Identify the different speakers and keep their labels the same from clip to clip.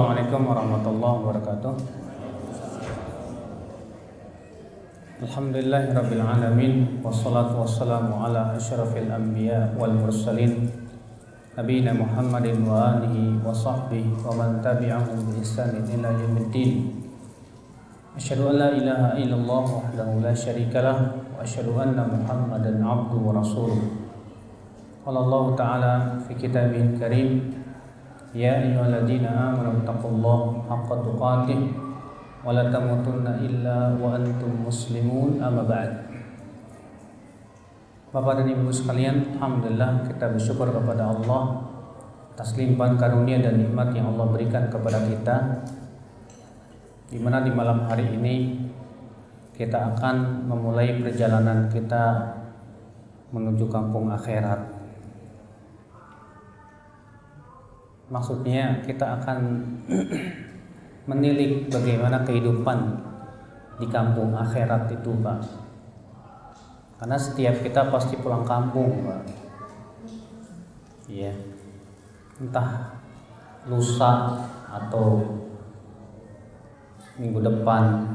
Speaker 1: Assalamualaikum warahmatullahi wabarakatuh. Alhamdulillahirabbil alamin wassalatu wassalamu ala asyrafil anbiya wal mursalin nabiyina Muhammadin wa alihi wa sahbihi wa man tabi'ahum bi ihsanin ila yaumiddin. Asyhadu an la ilaha illallah wahdahu la syarikalah wa asyhadu anna Muhammadan abduhu wa rasuluh. Qala Allah ta'ala fi kitabihil karim, ya ayyuhalladzina amanu taqullaha haqqa tuqatih wa la tamutunna illa wa antum muslimun, amma ba'd. Bapak dan Ibu sekalian, alhamdulillah kita bersyukur kepada Allah atas limpahan karunia dan nikmat yang Allah berikan kepada kita, di mana di malam hari ini kita akan memulai perjalanan kita menuju kampung akhirat. Maksudnya kita akan menilik bagaimana kehidupan di kampung akhirat itu, Pak. Karena setiap kita pasti pulang kampung, Pak. Iya. Entah lusa atau minggu depan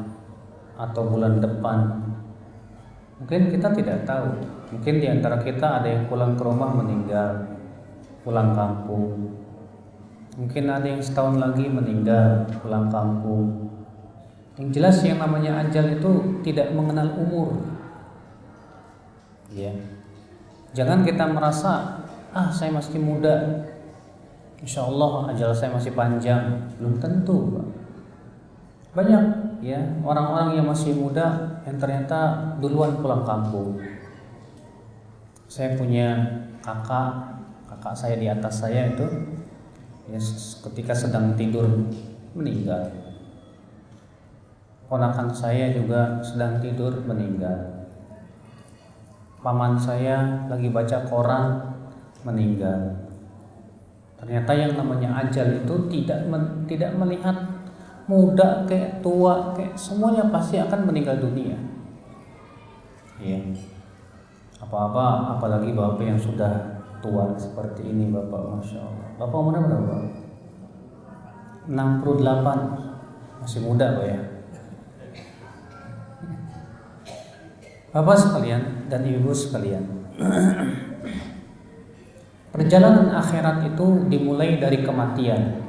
Speaker 1: atau bulan depan. Mungkin kita tidak tahu. Mungkin di antara kita ada yang pulang ke rumah meninggal, pulang kampung. Mungkin ada yang setahun lagi meninggal, pulang kampung. Yang jelas yang namanya ajal itu tidak mengenal umur. Ya. Jangan kita merasa, saya masih muda, insya Allah ajal saya masih panjang. Belum tentu, Pak. Banyak ya orang-orang yang masih muda yang ternyata duluan pulang kampung. Saya punya kakak saya di atas saya itu, ya, ketika sedang tidur meninggal. Ponakan saya juga sedang tidur meninggal. Paman saya lagi baca koran meninggal. Ternyata yang namanya ajal itu tidak melihat muda kayak tua kayak semuanya pasti akan meninggal dunia. Ya. Apalagi bapak yang sudah tua seperti ini, Bapak, Masya Allah. Bapak umurnya berapa? 68. Masih muda, Pak ya. Bapak sekalian dan Ibu sekalian, perjalanan akhirat itu dimulai dari kematian.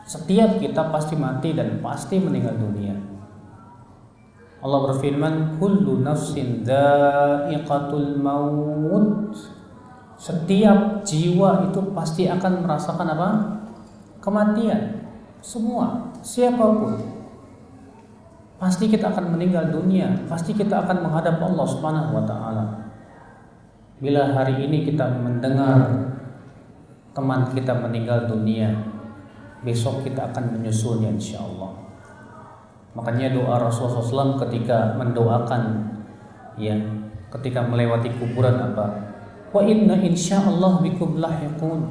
Speaker 1: Setiap kita pasti mati dan pasti meninggal dunia. Allah berfirman, kullu nafsin dha'iqatul maut. Setiap jiwa itu pasti akan merasakan apa? Kematian. Semua, siapapun. Pasti kita akan meninggal dunia, pasti kita akan menghadap Allah Subhanahu wa taala. Bila hari ini kita mendengar teman kita meninggal dunia, besok kita akan menyusulnya insyaallah. Makanya doa Rasulullah SAW ketika mendoakan, ya, ketika melewati kuburan apa? Wa inna insyaallah bikum lahiqun.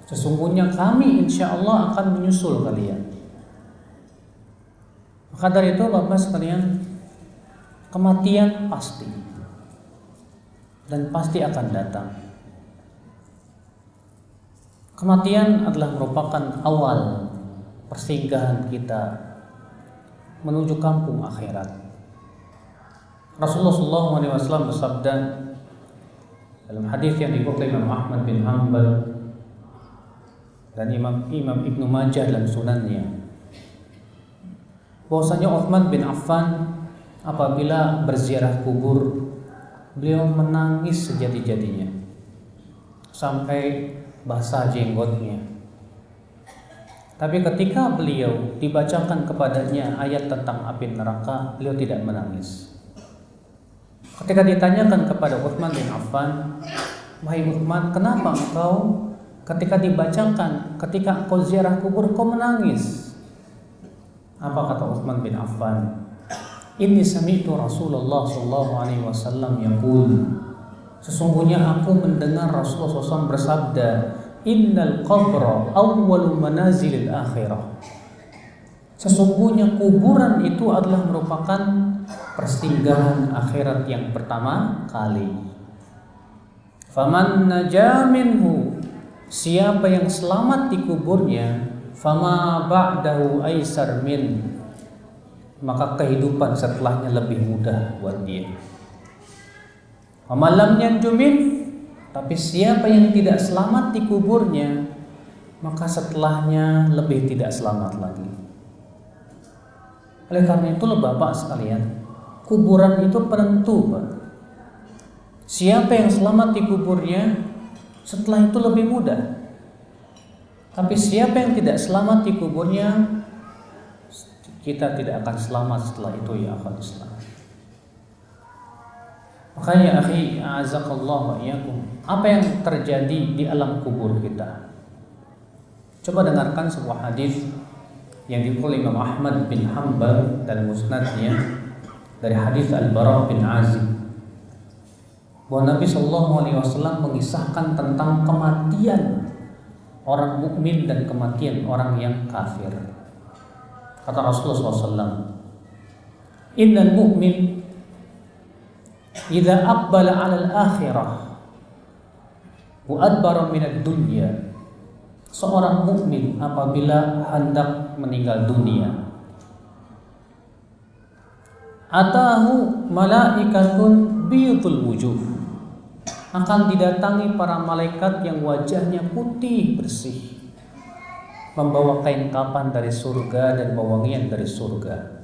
Speaker 1: Sesungguhnya kami insyaallah akan menyusul kalian. Maka dari itu Bapak sekalian, kematian pasti dan pasti akan datang. Kematian adalah merupakan awal persinggahan kita menuju kampung akhirat. Rasulullah SAW bersabda dalam hadis yang diriwayatkan Imam Ahmad bin Hanbal dan Imam Ibnu Majah dalam sunannya, bahwasanya Utsman bin Affan apabila berziarah kubur, beliau menangis sejadi-jadinya sampai basah jenggotnya. Tapi ketika beliau dibacakan kepadanya ayat tentang api neraka, beliau tidak menangis. Ketika ditanyakan kepada Utsman bin Affan, wahai Utsman, kenapa engkau ketika dibacakan, ketika engkau ziarah kubur, kau menangis? Apa kata Utsman bin Affan? Inni sami'tu Rasulullah sallallahu alaihi wasallam yaqul. Sesungguhnya aku mendengar Rasulullah SAW bersabda, innal qabra awwalu manazilil akhirah. Sesungguhnya kuburan itu adalah merupakan persinggahan akhirat yang pertama kali. Faman naja minhu, siapa yang selamat di kuburnya, fama ba'dahu aisar min, maka kehidupan setelahnya lebih mudah buat dia. Amalam yanjumin, tapi siapa yang tidak selamat di kuburnya, maka setelahnya lebih tidak selamat lagi. Oleh karena itulah Bapak sekalian, kuburan itu penentu, Pak. Siapa yang selamat di kuburnya, setelah itu lebih mudah. Tapi siapa yang tidak selamat di kuburnya, kita tidak akan selamat setelah itu, ya akhwat Islam. Makanya akhi, a'azakallah wa iyyakum, apa yang terjadi di alam kubur kita? Coba dengarkan sebuah hadis yang diriwayatkan Imam Ahmad bin Hanbal dalam musnadnya dari hadis Al-Bara bin Azib, bahwa Nabi SAW mengisahkan tentang kematian orang mukmin dan kematian orang yang kafir. Kata Rasulullah SAW, innal mu'min idza aqbala 'ala al-akhirah wa adbara min ad-dunya. Seorang mukmin apabila hendak meninggal dunia, atahu malaikatun biyadul wujuh, akan didatangi para malaikat yang wajahnya putih bersih, membawa kain kapan dari surga dan wewangian dari surga.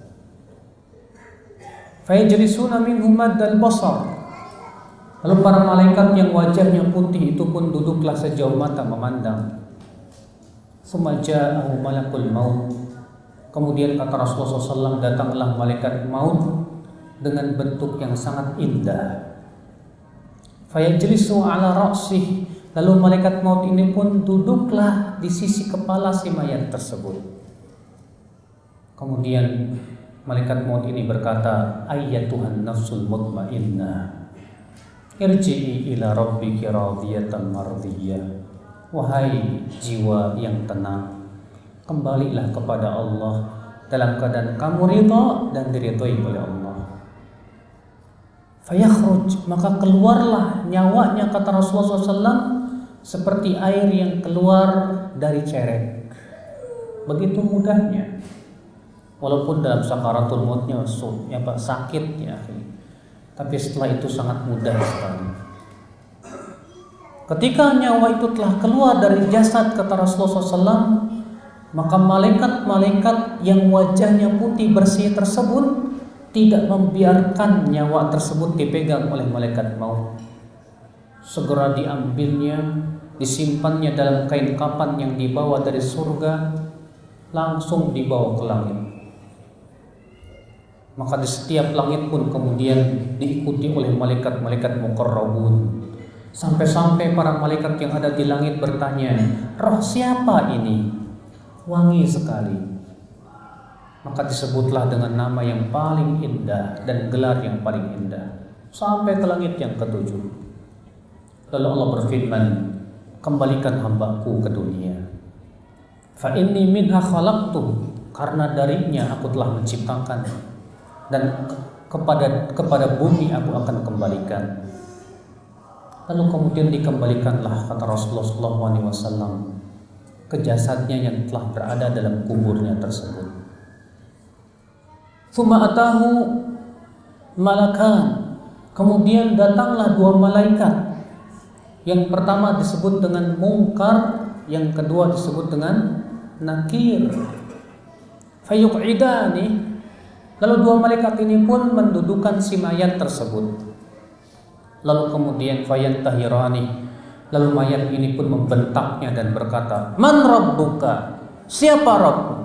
Speaker 1: Fayajlisuna minhum maddal basar, lalu para malaikat yang wajahnya putih itu pun duduklah sejauh mata memandang. Tsumma ja'ahu malakul maut, kemudian kata Rasulullah SAW, datanglah malaikat maut dengan bentuk yang sangat indah. Fayajlisu ala ra'sih, lalu malaikat maut ini pun duduklah di sisi kepala si mayat tersebut. Kemudian malaikat maut ini berkata, ayyatuhan nafsul mutmainnah, irji'i ila rabbiki radiyatan mardiyah. Wahai jiwa yang tenang, kembalilah kepada Allah dalam keadaan kamu ridha dan diridhoi oleh Allah. Fayakhruj, maka keluarlah nyawanya, kata Rasulullah SAW, seperti air yang keluar dari cerek. Begitu mudahnya. Walaupun dalam sakaratul mautnya sakit ya, tapi setelah itu sangat mudah sekali. Ketika nyawa itu telah keluar dari jasad, kata Rasulullah SAW, maka malaikat-malaikat yang wajahnya putih bersih tersebut tidak membiarkan nyawa tersebut dipegang oleh malaikat maut. Segera diambilnya, disimpannya dalam kain kapan yang dibawa dari surga, langsung dibawa ke langit. Maka di setiap langit pun kemudian diikuti oleh malaikat-malaikat muqarrabun. Sampai-sampai para malaikat yang ada di langit bertanya, roh siapa ini? Wangi sekali. Maka disebutlah dengan nama yang paling indah dan gelar yang paling indah, sampai ke langit yang ketujuh. Lalu Allah berfirman, kembalikan hambaku ke dunia. Fa inni minha khalaqtu, karena darinya aku telah menciptakan, dan kepada bumi aku akan kembalikan. Lalu kemudian dikembalikanlah, kata Rasulullah SAW, ke jasadnya yang telah berada dalam kuburnya tersebut. Tsumma atahu malakan, kemudian datanglah dua malaikat. Yang pertama disebut dengan Munkar, yang kedua disebut dengan Nakir. Fayuq'idani, lalu dua malaikat ini pun mendudukan si mayat tersebut. Lalu kemudian fayantahirani, lalu mayat ini pun membentaknya dan berkata, man rabbuka, siapa Rabbmu?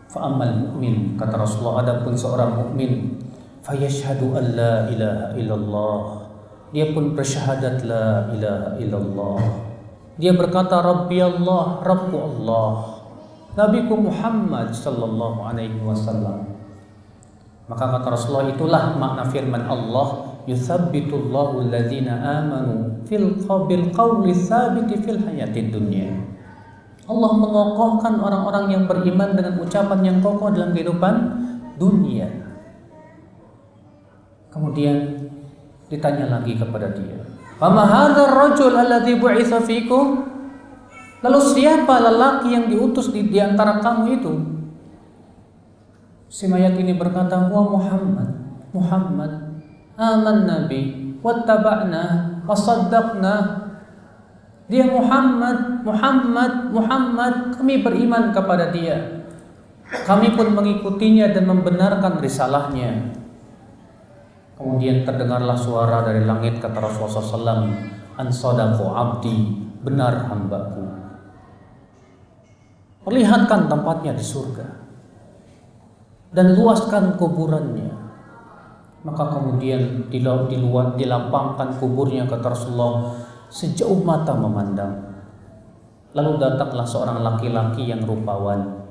Speaker 1: Fa'amal mu'min, kata Rasulullah, adapun seorang mukmin, fayashhadu an la ilaha illallah, dia pun bersyahadat la ilaha illallah. Dia berkata, Rabbi Allah, Rabbu Allah, Nabiku Muhammad sallallahu alaihi wasallam. Maka kata Rasulullah, itulah makna firman Allah, yuthabbitullahu alladhina amanu fil qawli tsabiti fil hayatid dunya. Allah mengokohkan orang-orang yang beriman dengan ucapan yang kokoh dalam kehidupan dunia. Kemudian ditanya lagi kepada dia, "Fama hadzal rajul alladzi bu'itsa fikum?" Lalu siapa lelaki yang diutus di antara kamu itu? Si mayat ini berkata, wa Muhammad, amanna bi, wattaba'na, wasaddaqna. Dia Muhammad, kami beriman kepada dia. Kami pun mengikutinya dan membenarkan risalahnya. Kemudian terdengarlah suara dari langit, kata Rasulullah SAW, an sadaqu abdi, benar hambaku. Perlihatkan tempatnya di surga dan luaskan kuburannya. Maka kemudian dilapangkan kuburnya, kata Rasulullah, sejauh mata memandang. Lalu datanglah seorang laki-laki yang rupawan.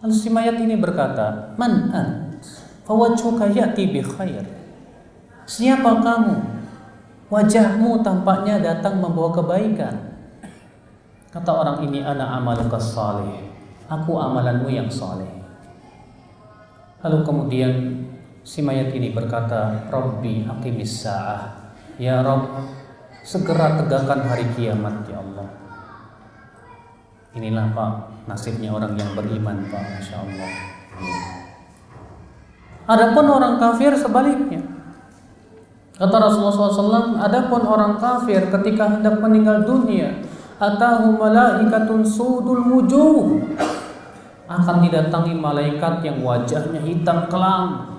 Speaker 1: Lalu si mayat ini berkata, man ant fawajhuka ya'ti bi khair. Siapa kamu? Wajahmu tampaknya datang membawa kebaikan. Kata orang ini, ana amaluka salih, aku amalanmu yang saleh. Lalu kemudian si mayat ini berkata, Rabbi aqimis sa'ah, ya Rabb, segera tegakkan hari kiamat ya Allah. Inilah Pak nasibnya orang yang beriman Pak, Masya Allah. Adapun orang kafir sebaliknya. Kata Rasulullah SAW, adapun orang kafir ketika hendak meninggal dunia, atahum malaikatun sudul wujuh, akan didatangi malaikat yang wajahnya hitam kelam,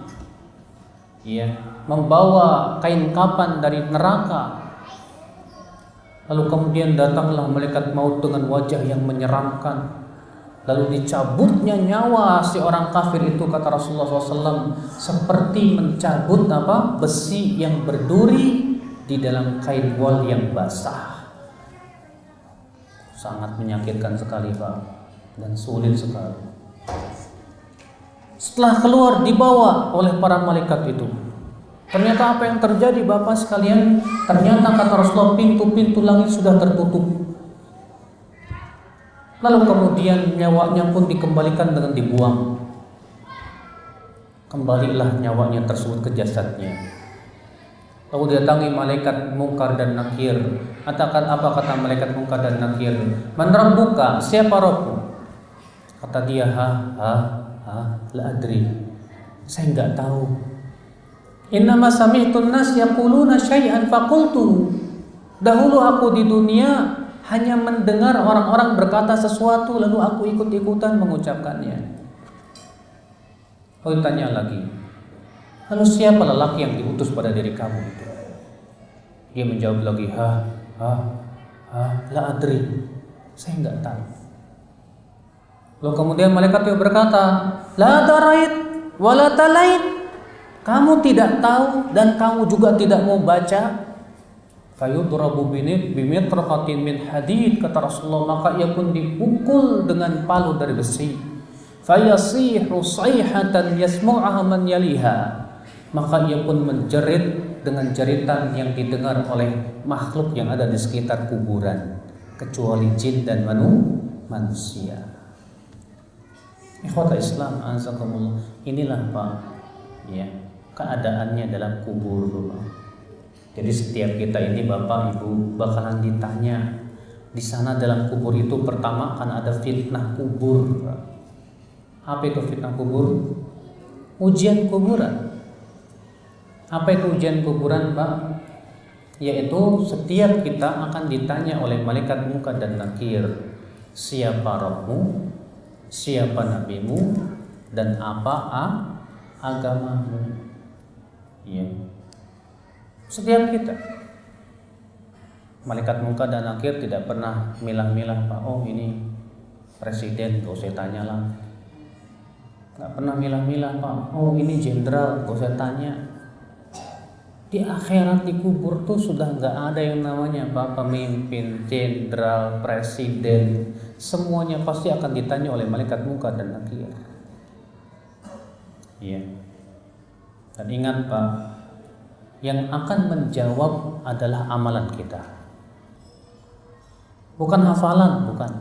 Speaker 1: ya, membawa kain kapan dari neraka. Lalu kemudian datanglah malaikat maut dengan wajah yang menyeramkan. Lalu dicabutnya nyawa si orang kafir itu, kata Rasulullah SAW, seperti mencabut besi yang berduri di dalam kain wol yang basah. Sangat menyakitkan sekali Pak, dan sulit sekali. Setelah keluar dibawa oleh para malaikat itu, ternyata apa yang terjadi Bapak sekalian? Ternyata kata Rasulullah, pintu-pintu langit sudah tertutup. Lalu kemudian nyawanya pun dikembalikan dengan dibuang. Kembalilah nyawanya tersebut ke jasadnya. Lalu datangi malaikat Munkar dan Nakir. Katakan apa kata malaikat Munkar dan Nakir? Man rabbuka, siapa Rabbmu? Kata dia, la adri, saya enggak tahu. Innama sami'tun nas yaquluna syai'an faqultu. Dahulu aku di dunia hanya mendengar orang-orang berkata sesuatu, lalu aku ikut-ikutan mengucapkannya. Lalu tanya lagi, lalu siapa lelaki yang diutus pada diri kamu itu? Dia menjawab lagi, la adri, saya enggak tahu. Lalu kemudian malaikat itu berkata, la darait wa la talait, kamu tidak tahu dan kamu juga tidak mau baca. Fayudrabu bimitrahatin min hadid, kata Rasulullah, maka ia pun dipukul dengan palu dari besi. Fayasihu sayhatan yasmu'aha man yaliha, maka ia pun menjerit dengan jeritan yang didengar oleh makhluk yang ada di sekitar kuburan, kecuali jin dan manusia. Ikhwata Islam, azakumullah. Inilah Pak, ya, keadaannya dalam kubur Pak. Jadi setiap kita ini Bapak Ibu bakalan ditanya di sana dalam kubur itu. Pertama akan ada fitnah kubur Pak. Apa itu fitnah kubur? Ujian kuburan. Apa itu ujian kuburan Pak? Yaitu setiap kita akan ditanya oleh malaikat Munkar dan Nakir, siapa Rabbmu, siapa nabimu, dan apa agamamu. Ya. Setiap kita. Malaikat Munkar dan Nakir tidak pernah milah-milah Pak, oh ini presiden, gak usah tanya lah. Gak pernah milah-milah Pak, oh ini jenderal, gak usah tanya. Di akhirat, di kubur tuh sudah gak ada yang namanya Pak pemimpin, jenderal, presiden. Semuanya pasti akan ditanya oleh malaikat Munkar dan Nakir. Iya. Dan ingat Pak, yang akan menjawab adalah amalan kita, bukan hafalan, bukan.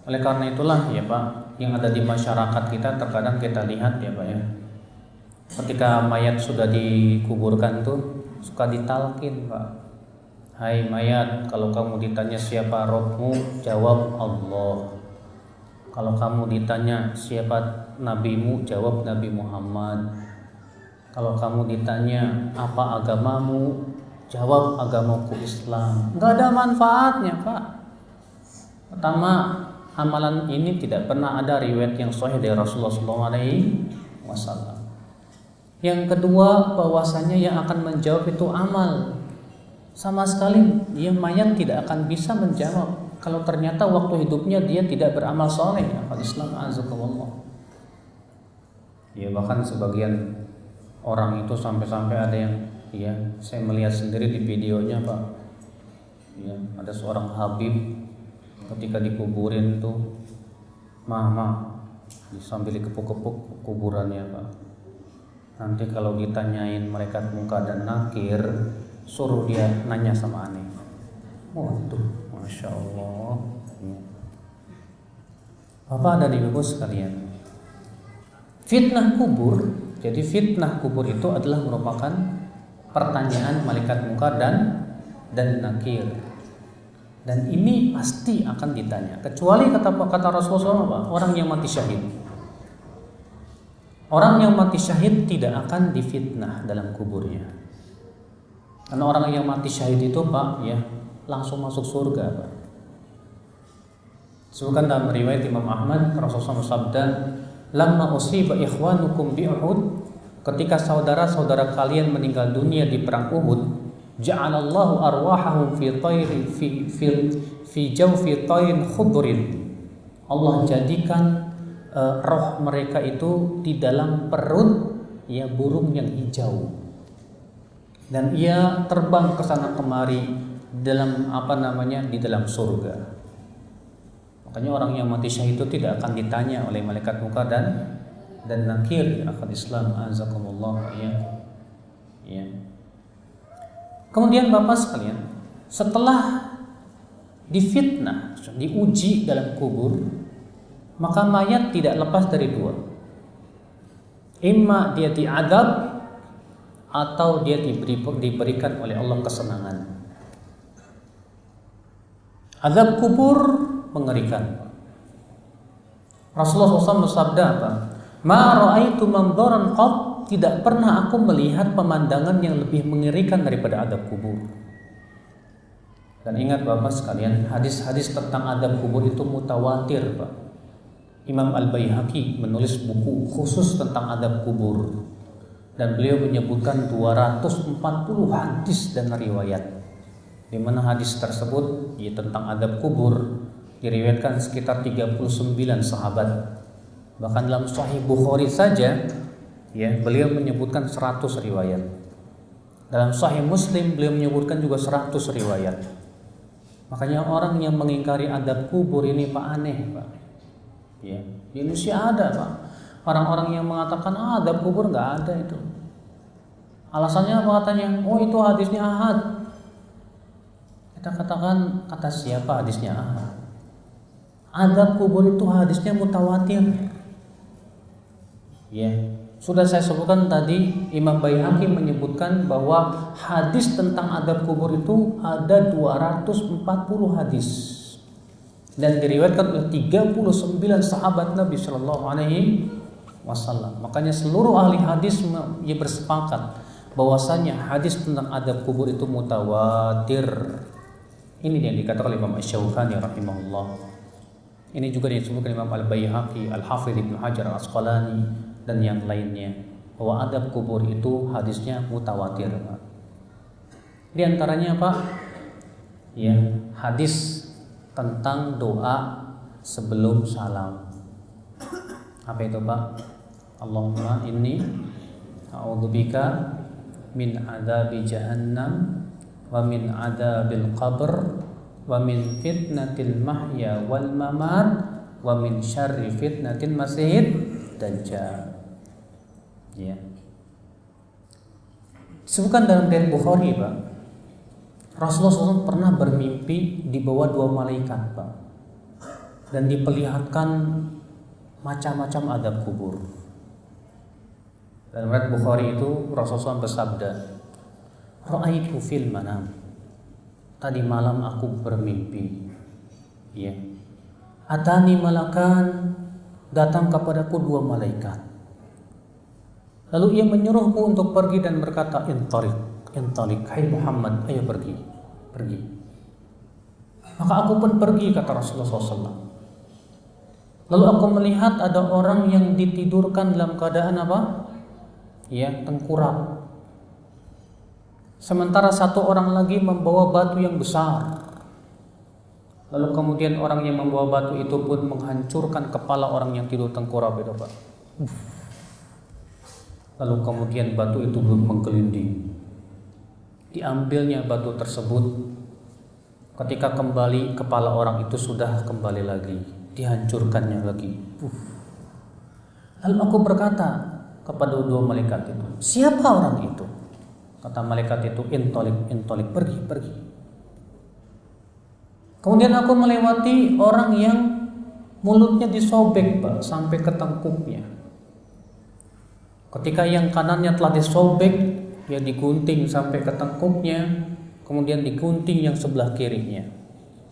Speaker 1: Oleh karena itulah ya Pak, yang ada di masyarakat kita terkadang kita lihat ya Pak ya, ketika mayat sudah dikuburkan tuh suka ditalkin Pak. Hai mayat, kalau kamu ditanya siapa Rabbmu, jawab Allah. Kalau kamu ditanya siapa nabimu, jawab Nabi Muhammad. Kalau kamu ditanya apa agamamu, jawab agamaku Islam. Nggak ada manfaatnya, Pak. Pertama, amalan ini tidak pernah ada riwayat yang sahih dari Rasulullah SAW. Yang kedua, bahwasanya yang akan menjawab itu amal. Sama sekali yang mayat tidak akan bisa menjawab kalau ternyata waktu hidupnya dia tidak beramal soleh. Islam azakumullah. Ya bahkan sebagian orang itu sampai-sampai ada yang, ya saya melihat sendiri di videonya Pak. Ya ada seorang Habib ketika dikuburin tuh, mah sambil dikepuk-kepuk kuburannya Pak. Nanti kalau ditanyain malaikat munkar dan nakir, suruh dia nanya sama aneh. Waduh, masya Allah. Bapak dan Ibu sekalian, fitnah kubur. Jadi fitnah kubur itu adalah merupakan pertanyaan malaikat munkar dan nakir. Dan ini pasti akan ditanya. Kecuali kata Rasulullah, orang yang mati syahid. Orang yang mati syahid tidak akan difitnah dalam kuburnya. Karena orang yang mati syahid itu Pak, ya langsung masuk surga Pak. Disebutkan dalam riwayat Imam Ahmad, Rasulullah bersabda, "Lamma usiba ikhwanukum bi Uhud," ketika saudara-saudara kalian meninggal dunia di perang Uhud, ja'alallahu arwahahum fi jawfi tayrin khudrin. Allah jadikan roh mereka itu di dalam perut ya burung yang hijau. Dan ia terbang ke sana kemari dalam di dalam surga. Makanya orang yang mati syahid itu tidak akan ditanya oleh malaikat munkar dan nakir. Akhul Islam azakumullah ya. Kemudian Bapak sekalian, setelah difitnah, diuji dalam kubur, maka mayat tidak lepas dari dua. Imma dia diadab atau dia diberikan oleh Allah kesenangan. Azab kubur mengerikan. Rasulullah SAW bersabda apa? Ma ra'aitu mandharan qat, tidak pernah aku melihat pemandangan yang lebih mengerikan daripada azab kubur. Dan ingat Bapak sekalian, hadis-hadis tentang azab kubur itu mutawatir, Pak. Imam Al-Baihaqi menulis buku khusus tentang azab kubur. Dan beliau menyebutkan 240 hadis dan riwayat, di mana hadis tersebut tentang azab kubur diriwayatkan sekitar 39 sahabat. Bahkan dalam Sahih Bukhari saja ya beliau menyebutkan 100 riwayat. Dalam Sahih Muslim beliau menyebutkan juga 100 riwayat. Makanya orang yang mengingkari azab kubur ini Pak aneh Pak. Ya, di Indonesia ada Pak. Orang-orang yang mengatakan azab kubur nggak ada itu. Alasannya apa katanya? Oh itu hadisnya ahad. Kita katakan kata siapa hadisnya ahad? Azab kubur itu hadisnya mutawatir. Ya, sudah saya sebutkan tadi Imam Baihaqi menyebutkan bahwa hadis tentang azab kubur itu ada 240 hadis dan diriwayatkan oleh 39 sahabat Nabi Shallallahu Alaihi Wasallam. Makanya seluruh ahli hadis bersepakat bahwasanya hadis tentang azab kubur itu mutawatir. Ini yang dikatakan oleh Imam Asy-Syaukani rahimahullah. Ini juga disebutkan Imam Al-Baihaqi, Al-Hafidz Ibnu Hajar Al-Asqalani dan yang lainnya bahwa azab kubur itu hadisnya mutawatir. Di antaranya Pak, ya hadis tentang doa sebelum salam. Apa itu Pak? Allahumma inni a'udzubika min adzabi jahannam wa min adzabil qabr wa min fitnatil mahya wal mamat wa min syarri fitnatil masiihid dajjal. Ya. Disebutkan dalam riwayat Bukhari Pak, Rasulullah SAW pernah bermimpi di bawah dua malaikat Pak, dan diperlihatkan macam-macam azab kubur. Dalam riwayat Bukhari itu Rasulullah SAW bersabda, "Ra'aitu fil manam." tadi malam aku bermimpi. Ya. Atani malakan, datang kepadaku dua malaikat. Lalu ia menyuruhku untuk pergi dan berkata, intalik, hai Muhammad, ayo pergi. Maka aku pun pergi, kata Rasulullah SAW. Lalu aku melihat ada orang yang ditidurkan dalam keadaan apa? Ya, tengkurap. Sementara satu orang lagi membawa batu yang besar. Lalu kemudian orang yang membawa batu itu pun menghancurkan kepala orang yang tidur tengkurap itu, Pak. Lalu kemudian batu itu menggelinding. Diambilnya batu tersebut. Ketika kembali, kepala orang itu sudah kembali lagi, dihancurkannya lagi. Lalu aku berkata kepada dua malaikat itu, siapa orang itu? Kata malaikat itu, intolik, pergi. Kemudian aku melewati orang yang mulutnya disobek, Pak, sampai ke tengkuknya. Ketika yang kanannya telah disobek, ya digunting sampai ke tengkuknya, kemudian digunting yang sebelah kirinya.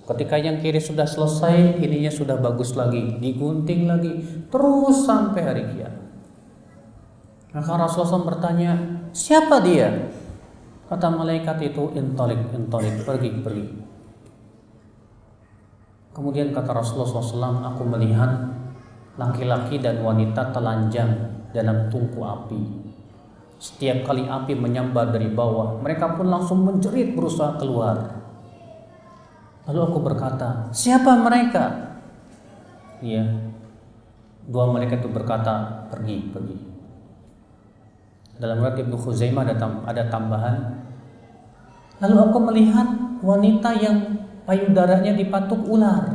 Speaker 1: Ketika yang kiri sudah selesai, ininya sudah bagus lagi, digunting lagi, terus sampai hari kiamat. Maka Rasulullah SAW bertanya, siapa dia? Kata malaikat itu, intolik, pergi. Kemudian kata Rasulullah SAW, aku melihat laki-laki dan wanita telanjang dalam tungku api. Setiap kali api menyambar dari bawah, mereka pun langsung menjerit berusaha keluar. Lalu aku berkata, siapa mereka? Ya, dua malaikat itu berkata, pergi. Dalam riwayat Ibnu Khuzaimah ada tambahan. Lalu aku melihat wanita yang payudaranya dipatuk ular.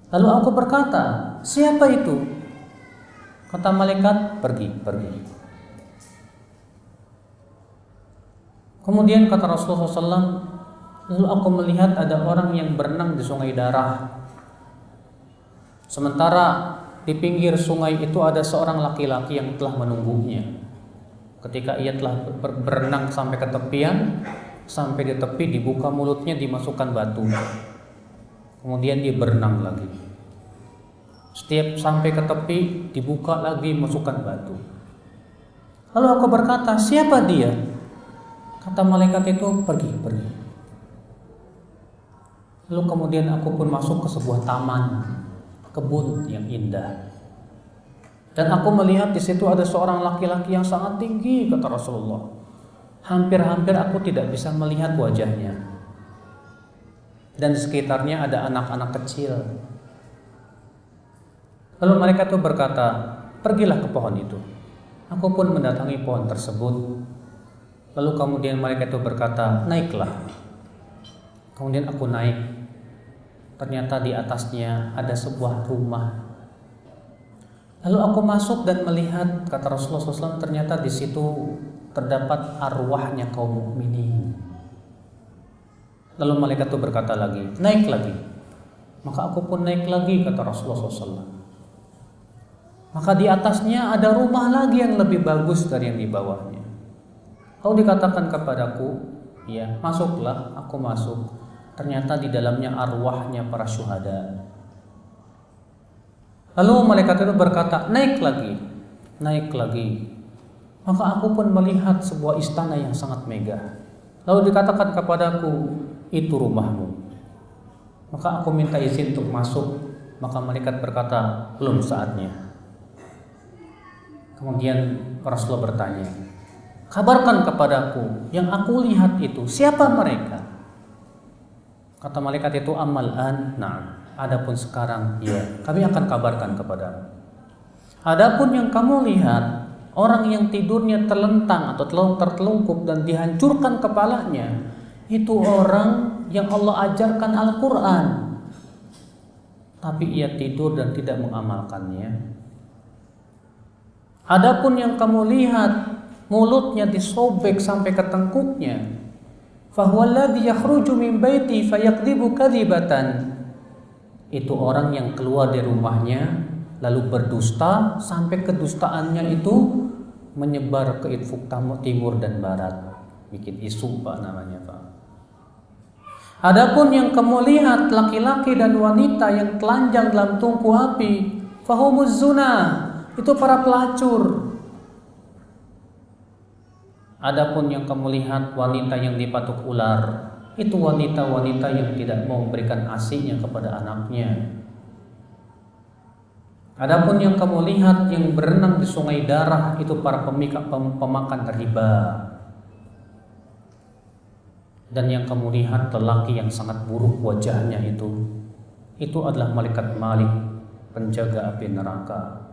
Speaker 1: Lalu aku berkata, siapa itu? Kata malaikat, pergi. Kemudian kata Rasulullah SAW, lalu aku melihat ada orang yang berenang di sungai darah. Sementara di pinggir sungai itu ada seorang laki-laki yang telah menunggunya. Ketika ia telah berenang sampai ke tepian, sampai di tepi dibuka mulutnya, dimasukkan batu. Kemudian dia berenang lagi. Setiap sampai ke tepi dibuka lagi, masukkan batu. Lalu aku berkata, siapa dia? Kata malaikat itu, pergi. Lalu kemudian aku pun masuk ke sebuah taman, kebun yang indah. Dan aku melihat di situ ada seorang laki-laki yang sangat tinggi, kata Rasulullah. Hampir-hampir aku tidak bisa melihat wajahnya. Dan di sekitarnya ada anak-anak kecil. Lalu mereka itu berkata, pergilah ke pohon itu. Aku pun mendatangi pohon tersebut. Lalu kemudian mereka itu berkata, naiklah. Kemudian aku naik. Ternyata di atasnya ada sebuah rumah. Lalu aku masuk dan melihat, kata Rasulullah SAW, ternyata di situ terdapat arwahnya kaum mukminin. Lalu malaikat itu berkata lagi, naik lagi. Maka aku pun naik lagi, kata Rasulullah SAW. Maka di atasnya ada rumah lagi yang lebih bagus dari yang di bawahnya. Lalu dikatakan kepadaku, ya masuklah. Aku masuk. Ternyata di dalamnya arwahnya para syuhada. Lalu malaikat itu berkata, naik lagi. Maka aku pun melihat sebuah istana yang sangat megah. Lalu dikatakan kepadaku, itu rumahmu. Maka aku minta izin untuk masuk. Maka malaikat berkata, belum saatnya. Kemudian Rasulullah bertanya, kabarkan kepadaku yang aku lihat itu, siapa mereka? Kata malaikat itu, amal-an, nah, adapun sekarang, ya, kami akan kabarkan kepadamu. Adapun yang kamu lihat, orang yang tidurnya terlentang atau tertelungkup dan dihancurkan kepalanya, itu orang yang Allah ajarkan Al-Quran, tapi ia tidur dan tidak mengamalkannya. Adapun yang kamu lihat, mulutnya disobek sampai ke tengkuknya, fahuwaladzi yakhruju min baiti fayakdzibu kadzibatan. Itu orang yang keluar dari rumahnya lalu berdusta sampai kedustaannya itu menyebar ke ufuk timur dan barat, bikin isu, Pak, namanya, Pak. Adapun yang kamu lihat laki-laki dan wanita yang telanjang dalam tungku api, fahumuz zuna, itu para pelacur. Adapun yang kamu lihat wanita yang dipatuk ular, itu wanita-wanita yang tidak mau memberikan ASI-nya kepada anaknya. Adapun yang kamu lihat yang berenang di sungai darah, itu para pemakan riba. Dan yang kamu lihat lelaki yang sangat buruk wajahnya itu adalah malaikat Malik, penjaga api neraka.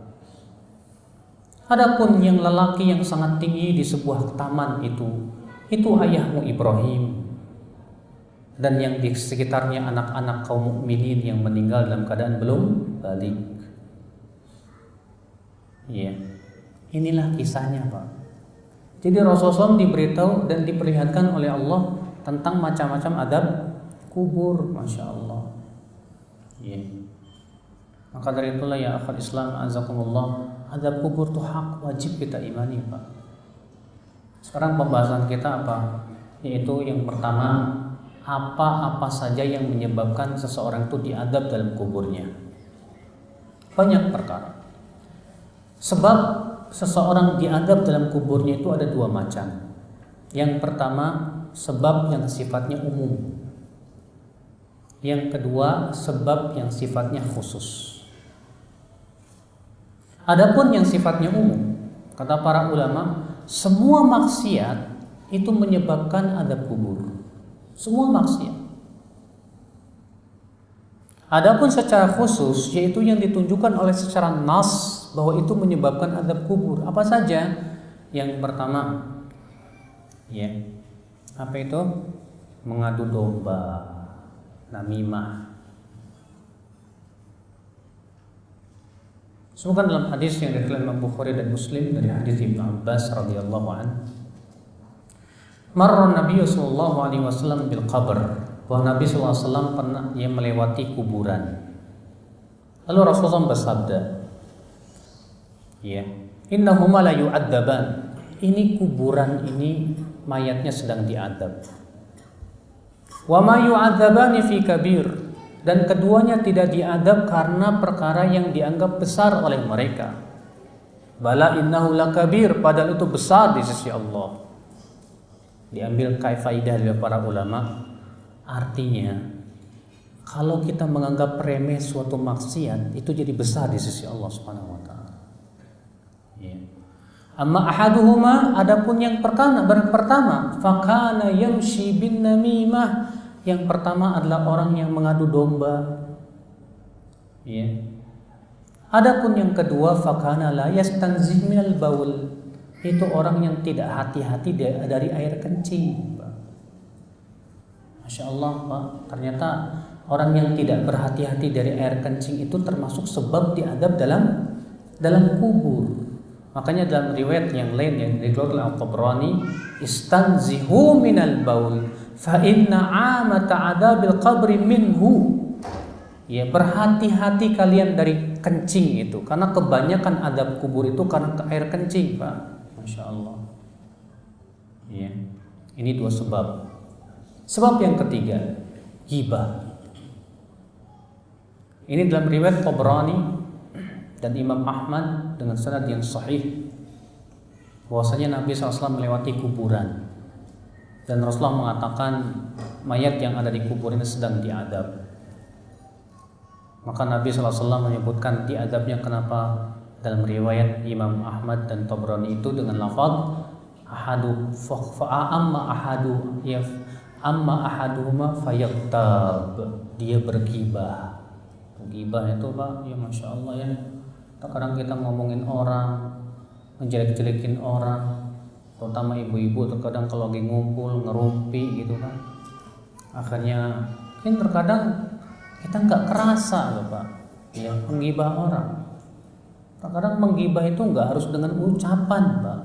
Speaker 1: Adapun yang lelaki yang sangat tinggi di sebuah taman itu ayahmu Ibrahim. Dan yang di sekitarnya anak-anak kaum mukminin yang meninggal dalam keadaan belum balik. Ya, inilah kisahnya, Pak. Jadi Rasulullah diberitahu dan diperlihatkan oleh Allah tentang macam-macam adab kubur, masya Allah. Ya. Maka dari itulah ya akhwat Islam azakumullah, adab kubur itu hak wajib kita imani, Pak. Sekarang pembahasan kita apa? Yaitu yang pertama, apa-apa saja yang menyebabkan seseorang itu diadab dalam kuburnya. Banyak perkara. Sebab seseorang diadab dalam kuburnya itu ada dua macam. Yang pertama, sebab yang sifatnya umum. Yang kedua, sebab yang sifatnya khusus. Adapun yang sifatnya umum, kata para ulama, semua maksiat itu menyebabkan adab kubur. Semua maksiat. Adapun secara khusus, yaitu yang ditunjukkan oleh secara nas bahwa itu menyebabkan adab kubur. Apa saja? Yang pertama, ya, apa itu? Mengadu domba, namimah. Sebutkan dalam hadis yang diriwayatkan Imam Bukhari dan Muslim dari hadis Ibnu Abbas radhiyallahu anhu. Marra Nabi sallallahu alaihi wasallam bil qabr. Bahwa Nabi sallallahu alaihi wasallam pernah melewati kuburan. Lalu Rasulullah bersabda, ya, innahuma la yu'adzaban. Ini kuburan ini mayatnya sedang diadab. Wa ma yu'adzabani fi kabir. Dan keduanya tidak diadab karena perkara yang dianggap besar oleh mereka. Bala innahu lakabir, padahal itu besar di sisi Allah. Diambil faidah dari para ulama, artinya kalau kita menganggap remeh suatu maksiat itu jadi besar di sisi Allah Subhanahu wa taala. Ya. Amma ahaduhuma, adapun yang pertama, fakana yamshi bin namimah. Yang pertama adalah orang yang mengadu domba. Ya. Adapun yang kedua, fakana la yastanzih minal baul. Itu orang yang tidak hati-hati dari air kencing, Pak. Masya Allah, Pak. Ternyata orang yang tidak berhati-hati dari air kencing itu termasuk sebab diadab dalam kubur. Makanya dalam riwayat yang lain yang diriwayatkan oleh Al-Tabrani, istanzihu minal baul fa inna amata adabil qabri minhu. Ya, berhati-hati kalian dari kencing itu, karena kebanyakan adab kubur itu karena air kencing, Pak. Masya Allah. Ya, ini dua sebab. Sebab yang ketiga, ghibah. Ini dalam riwayat Tabrani dan Imam Ahmad dengan sanad yang sahih, bahwasanya Nabi SAW melewati kuburan dan Rasulullah mengatakan mayat yang ada di kubur ini sedang diadab. Maka Nabi SAW menyebutkan diadabnya kenapa. Dalam riwayat Imam Ahmad dan Tabrani itu dengan lafaz ahadu amma ahaduhuma fayaqtab, dia bergibah. Gibah itu, Pak, ya Masya Allah ya. Terkadang kita ngomongin orang, ngejelek-jelekin orang, terutama ibu-ibu terkadang kalau lagi ngumpul ngerumpi gitu kan. Akhirnya mungkin terkadang kita nggak kerasa loh, Pak, ya, menggibah orang. Terkadang menggibah itu nggak harus dengan ucapan, Pak.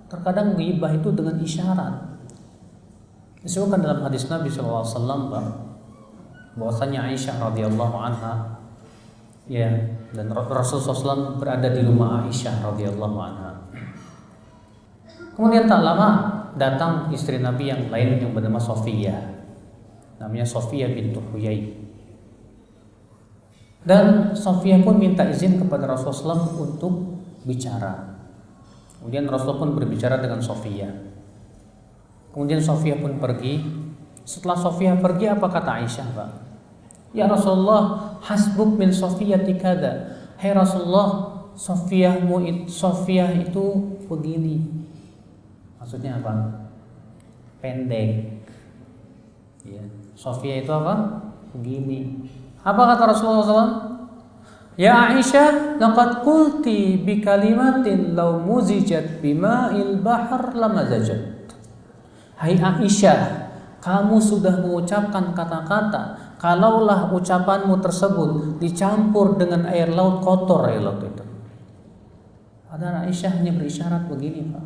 Speaker 1: Terkadang gibah itu dengan isyarat. Disebutkan dalam hadis Nabi SAW, Pak, bahwasanya Aisyah radhiyallahu anha, ya, dan Rasulullah SAW berada di rumah Aisyah radhiyallahu anha. Kemudian tak lama datang istri Nabi yang lain yang bernama Sofiyah. namanya Sofia bintu Huyai. Dan Sofia pun minta izin kepada Rasulullah SAW untuk bicara. Kemudian Rasulullah pun berbicara dengan Sofia. Kemudian Sofia pun pergi. Setelah Sofia pergi, apa kata Aisyah, Pak? Ya Rasulullah, hasbuk min Sofia tikada. Hai Rasulullah, Sofia itu begini. Maksudnya apa? Pendek. Ya. Sofia itu apa? Begini. Apa kata Rasulullah SAW? Ya Aisyah, laqad qulti bi kalimatin law muzijat bima'il bahr lamazajat. Hai Aisyah, kamu sudah mengucapkan kata-kata, kalaulah ucapanmu tersebut dicampur dengan air laut, kotor air laut itu. Padahal Aisyah hanya berisyarat begini, Pak.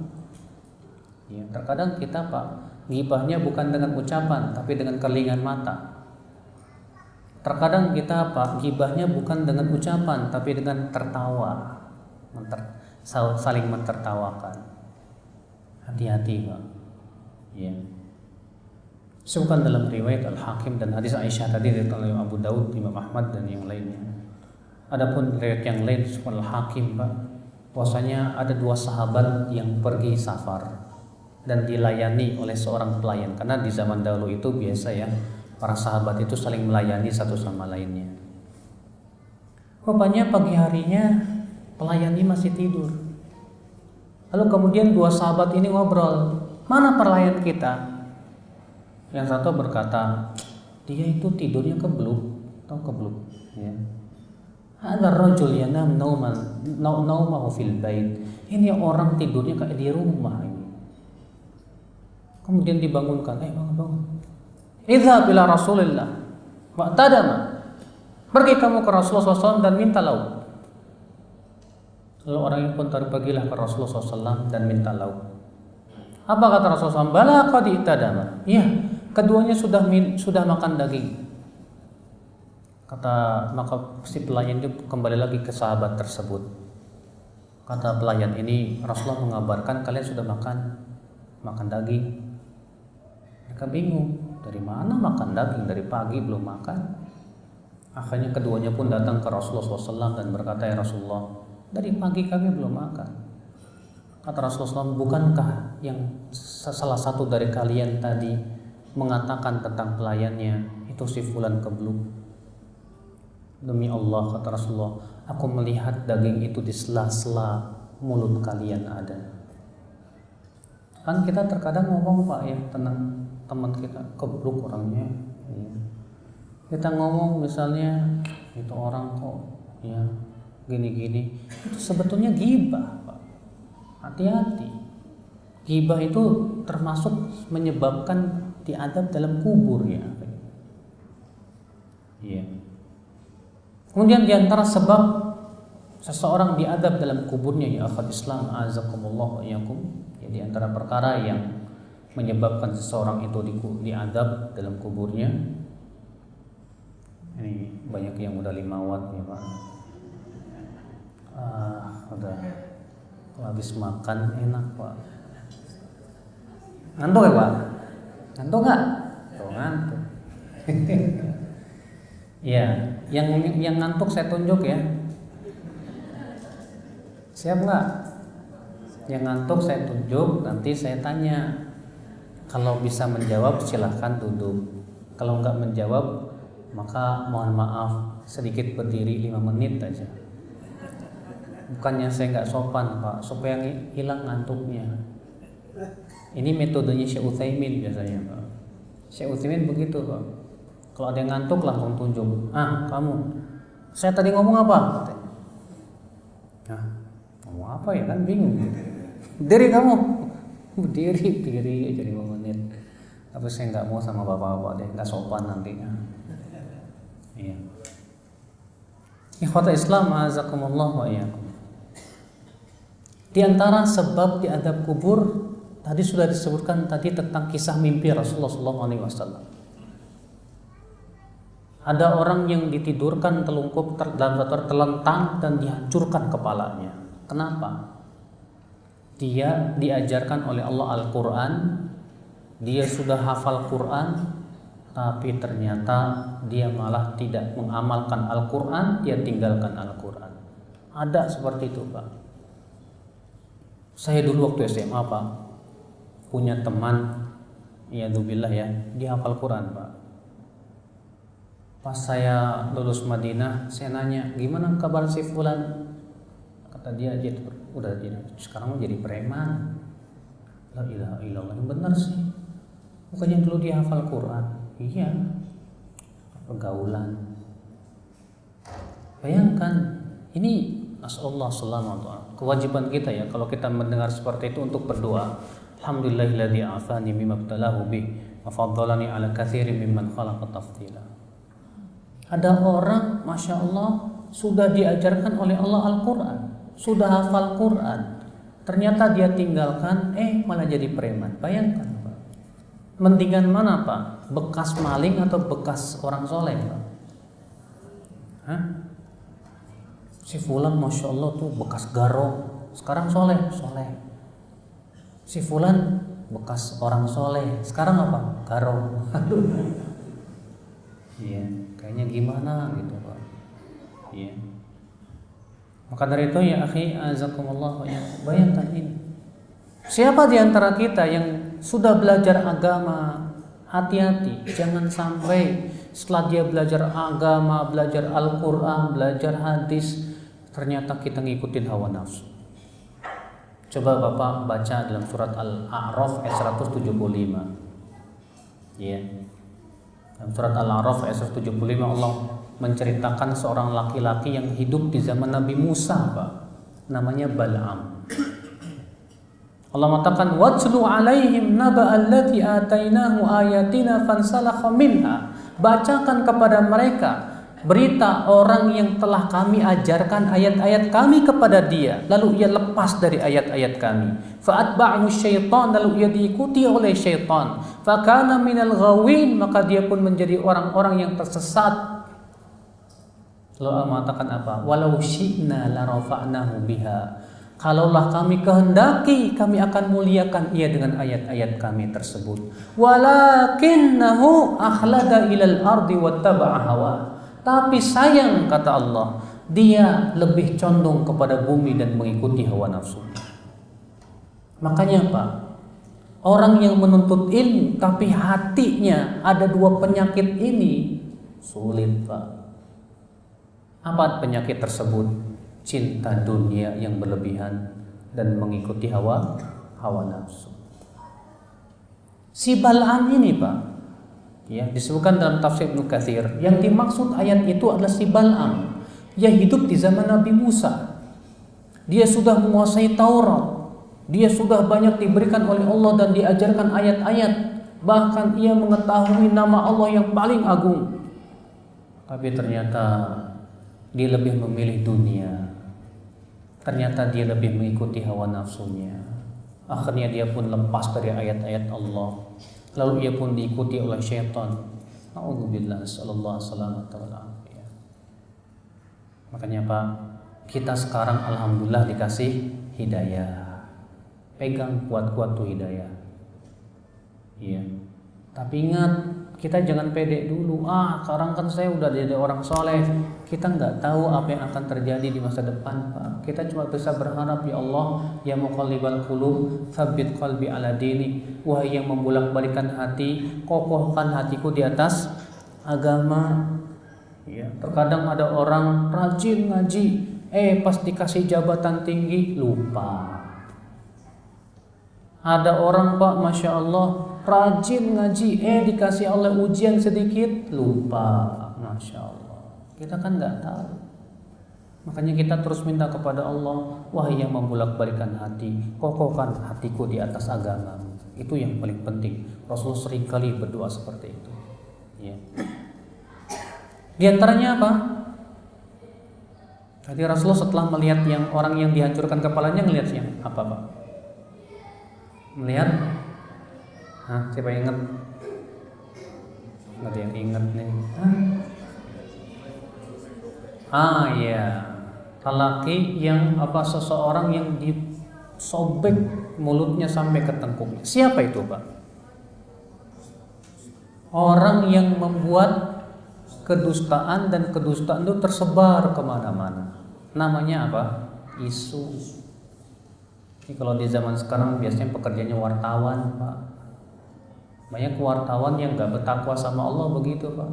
Speaker 1: Ya, terkadang kita, Pak, ghibahnya bukan dengan ucapan, tapi dengan kerlingan mata. Terkadang kita, Pak, ghibahnya bukan dengan ucapan, tapi dengan tertawa, saling mentertawakan. Hati-hati, Pak. Ya. Sebutkan dalam riwayat Al-Hakim dan hadis Aisyah tadi dari Abu Daud, Imam Ahmad dan yang lainnya. Adapun riwayat yang lain seperti Al-Hakim, Pak, bahwasanya ada 2 sahabat yang pergi safar dan dilayani oleh seorang pelayan, karena di zaman dahulu itu biasa ya, para sahabat itu saling melayani satu sama lainnya. Rupanya pagi harinya pelayan ini masih tidur. Lalu kemudian 2 sahabat ini ngobrol, mana pelayan kita? Yang satu berkata, dia itu tidurnya kebluk, tahu kebluk? Ya. Ada rajul yanam naumahu fil bait. Ini orang tidurnya kayak di rumah ini. Kemudian dibangunkan, bangun. Idza bila Rasulillah wa'tadama. Pergi kamu ke Rasulullah SAW dan minta lauk. Lalu orang itu pun pergilah ke Rasulullah SAW dan minta lauk. Apa kata Rasulullah SAW? Bala qad i'tadama. Iya, keduanya sudah makan daging. Maka si pelayan itu kembali lagi ke sahabat tersebut. Kata pelayan ini, Rasulullah mengabarkan kalian sudah makan daging. Mereka bingung. Dari mana makan daging? Dari pagi belum makan. Akhirnya keduanya pun datang ke Rasulullah SAW dan berkata, ya Rasulullah, dari pagi kami belum makan. Kata Rasulullah SAW, bukankah yang salah satu dari kalian tadi mengatakan tentang pelayannya itu si fulan kebluk? Demi Allah, kata Rasulullah, aku melihat daging itu di sela-sela mulut kalian ada. Kan kita terkadang ngomong, Pak, ya, tentang teman kita kebluk orangnya. Ya. Kita ngomong misalnya itu orang kok ya gini-gini, itu sebetulnya ghibah, Pak. Hati-hati. Ghibah itu termasuk menyebabkan diadab dalam kubur, ya. Iya. Kemudian diantara sebab seseorang diadab dalam kuburnya, ya akhwat Islam, azakumullah wa iyyakum, ya, diantara perkara yang menyebabkan seseorang itu diadab dalam kuburnya. Ini banyak yang udah 5 watt ya, Pak. Udah habis makan enak, Pak. Ngantuk ya, Pak? Ngantuk nggak? Tuh, ngantuk. Ya, yang ngantuk saya tunjuk ya. Siap nggak? Yang ngantuk saya tunjuk, nanti saya tanya. Kalau bisa menjawab silahkan duduk. Kalau nggak menjawab maka mohon maaf, sedikit berdiri 5 menit aja. Bukannya saya nggak sopan, Pak, supaya hilang ngantuknya. Ini metodenya Syekh Utsaimin biasanya, Pak. Syekh Utsaimin begitu, Pak. Kalau ada yang ngantuk langsung tunjuk. Kamu, saya tadi ngomong apa? Ngomong apa ya, kan bingung. Diri kamu. Berdiri aja 5 menit. Tapi saya nggak mau sama bapak-bapak deh, nggak sopan nantinya. Iya. Ikhwata Islam, azakumullah wa iyyakum. Di antara sebab diadab kubur tadi sudah disebutkan tadi tentang kisah mimpi Rasulullah SAW. Ada orang yang ditidurkan telungkup terlentang dan dihancurkan kepalanya. Kenapa? Dia diajarkan oleh Allah Al-Quran, dia sudah hafal Quran, tapi ternyata dia malah tidak mengamalkan Al-Quran, dia tinggalkan Al-Quran. Ada seperti itu, Pak. Saya dulu waktu SMA, Pak, punya teman, iyadzubillah ya, dia hafal Quran, Pak. Pas saya lulus Madinah, saya nanya, gimana kabar si fulan? Kata dia, udah jadi, sekarang mau jadi preman. La ilaha illallah, yang benar sih. Bukannya dulu dia hafal Quran. Iya, pergaulan. Bayangkan, ini nasallahu salamah. Kewajiban kita ya, kalau kita mendengar seperti itu untuk berdoa. Alhamdulillahilladzi afani mimma ibtalahu bih wa faddalani ala katsirin mimman khalaqa tafdila. Ada orang, masya Allah, sudah diajarkan oleh Allah Al-Quran, sudah hafal Quran, ternyata dia tinggalkan, malah jadi preman. Bayangkan, Pak. Mendingan mana, Pak? Bekas maling atau bekas orang soleh, Pak? Hah? Si fulan, masya Allah tuh bekas garong, sekarang soleh. Si fulan bekas orang soleh, sekarang apa? Garong. Aduh. Iya, kayaknya gimana gitu, Pak. Iya. Maka dari itu ya akhi, azakumullah, bayangkan ini. Siapa di antara kita yang sudah belajar agama, hati-hati, jangan sampai setelah dia belajar agama, belajar Al-Quran, belajar hadis, ternyata kita ngikutin hawa nafsu. Coba Bapak baca dalam surat Al-A'raf ayat 175. Ya. Dalam surat Al-A'raf ayat 175 Allah menceritakan seorang laki-laki yang hidup di zaman Nabi Musa, Pak. Namanya Bal'am. Allah mengatakan watlu alaihim naba'allati atainahu ayatina fansalakha minha. Bacakan kepada mereka berita orang yang telah kami ajarkan ayat-ayat kami kepada dia, lalu ia lepas dari ayat-ayat kami. Fa'atba'ahu syaitan, lalu ia diikuti oleh syaitan. Fakana minal ghawin, maka dia pun menjadi orang-orang yang tersesat. Lalu Allah mengatakan apa? Walau syi'na la rafa'nahu biha. Kalaulah kami kehendaki, kami akan muliakan ia dengan ayat-ayat kami tersebut. Walakinnahu akhlada ilal ardi wattaba'a hawa. Tapi sayang, kata Allah, dia lebih condong kepada bumi dan mengikuti hawa nafsu. Makanya Pak, orang yang menuntut ilmu tapi hatinya ada dua penyakit ini sulit, Pak. Apa penyakit tersebut? Cinta dunia yang berlebihan dan mengikuti hawa nafsu. Si Bal'am ini, Pak, ya, disebutkan dalam tafsir Ibnu Katsir, yang dimaksud ayat itu adalah si Bal'am yang hidup di zaman Nabi Musa. Dia sudah menguasai Taurat, dia sudah banyak diberikan oleh Allah dan diajarkan ayat-ayat, bahkan ia mengetahui nama Allah yang paling agung. Tapi ternyata dia lebih memilih dunia, ternyata dia lebih mengikuti hawa nafsunya. Akhirnya dia pun lepas dari ayat-ayat Allah, lalu ia pun diikuti oleh syaitan. A'udzubillah, sallallahu alaihi wasallam. Makanya Pak, kita sekarang alhamdulillah dikasih hidayah. Pegang kuat-kuat tuh hidayah. Iya. Tapi ingat, kita jangan pede dulu. Sekarang kan saya udah jadi orang soleh. Kita nggak tahu apa yang akan terjadi di masa depan, Pak. Kita cuma bisa berharap, ya Allah, ya muqallibal qulub, tsabbit qalbi ala dini. Wahai yang membolak-balikan hati, kokohkan hatiku di atas agama. Ya, terkadang ada orang rajin ngaji, pas dikasih jabatan tinggi lupa. Ada orang, Pak, masya Allah, rajin ngaji, dikasih Allah ujian sedikit lupa, masya Allah. Kita kan nggak tahu. Makanya kita terus minta kepada Allah, wahai yang membolak-balikan hati, kokohkan hatiku di atas agama. Itu yang paling penting. Rasul seringkali berdoa seperti itu. Ya. Di antaranya apa? Tadi Rasulullah setelah melihat yang orang yang dihancurkan kepalanya, ngelihatnya apa, Pak? Melihat? Siapa yang ingat? Nggak ada yang ingat nih. Iya, lelaki yang seseorang yang disobek mulutnya sampai ke tengkuknya. Siapa itu, Pak? Orang yang membuat kedustaan dan kedustaan itu tersebar kemana-mana. Namanya apa? Isu. Ini kalau di zaman sekarang biasanya pekerjaannya wartawan, Pak. Banyak wartawan yang gak bertakwa sama Allah begitu, Pak.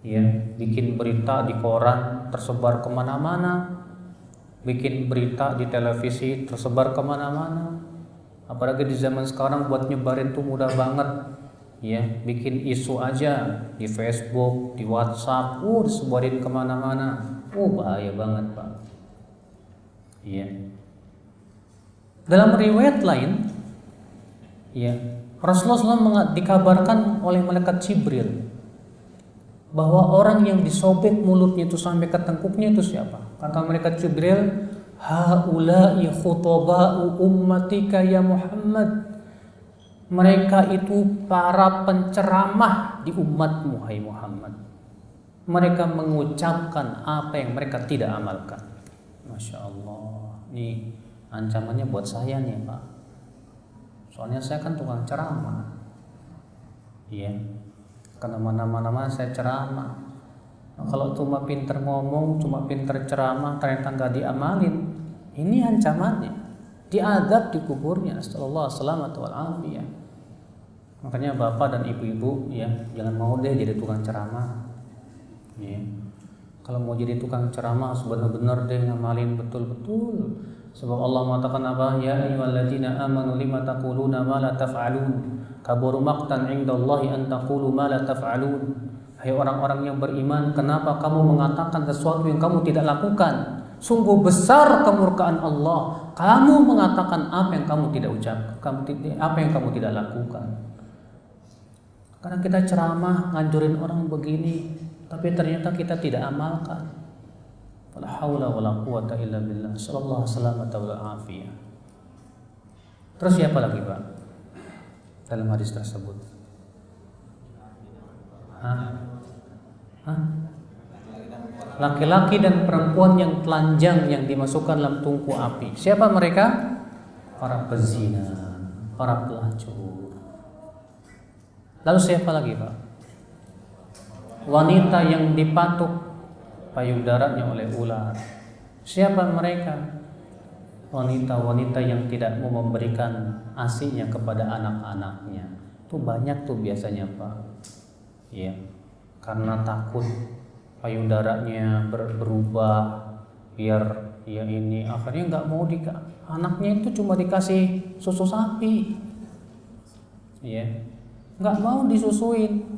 Speaker 1: Ya, bikin berita di koran tersebar kemana-mana, bikin berita di televisi tersebar kemana-mana. Apalagi di zaman sekarang buat nyebarin tuh mudah banget. Ya, bikin isu aja di Facebook, di WhatsApp, disebarin kemana-mana. Bahaya banget, Pak. Iya. Dalam riwayat lain, ya, Rasulullah SAW dikabarkan oleh malaikat Jibril bahwa orang yang disobek mulutnya itu sampai ke tengkuknya itu siapa? Kata malaikat Jibril, haula'i khutaba'u ummatika ya Muhammad. Mereka itu para penceramah di umatmu, hai Muhammad. Mereka mengucapkan apa yang mereka tidak amalkan. Masya Allah. Ini ancamannya buat saya nih, Pak. Soalnya saya kan tukang ceramah. Iya. Karena mana-mana saya ceramah. Nah, kalau cuma pinter ngomong, cuma pinter ceramah, ternyata nggak diamalin, ini ancamannya. Diadab di kuburnya. Astagfirullah, salamatu wal afiyah. Makanya bapak dan ibu-ibu ya, jangan mau deh jadi tukang ceramah. Ya. Kalau mau jadi tukang ceramah harus benar-benar deh ngamalin betul-betul. Sebab Allah mengatakan apa? Ya ayyuhalladzina amanu lima taquluna ma la taf'alun. Kaburu maqtan 'indallahi an taqulu ma la taf'alun. Hai orang-orang yang beriman, kenapa kamu mengatakan sesuatu yang kamu tidak lakukan? Sungguh besar kemurkaan Allah. Kamu mengatakan apa yang kamu tidak ucapkan, apa yang kamu tidak lakukan. Karena kita ceramah nganjurin orang begini, tapi ternyata kita tidak amalkan. Wala haula wala quwata illa billah. Sallallahu salamata wal afiyah. Terus siapa lagi, Pak? Dalam hadis tersebut. Laki-laki dan perempuan yang telanjang yang dimasukkan dalam tungku api. Siapa mereka? Para pezina, para pelacur. Lalu siapa lagi, Pak? Wanita yang dipatuk payudaranya oleh ular. Siapa mereka? Wanita-wanita yang tidak mau memberikan ASI-nya kepada anak-anaknya. Itu banyak tuh biasanya, Pak. Iya. Karena takut payudaranya berubah biar ya ini, akhirnya nggak mau anaknya itu cuma dikasih susu sapi. Iya. Nggak mau disusuin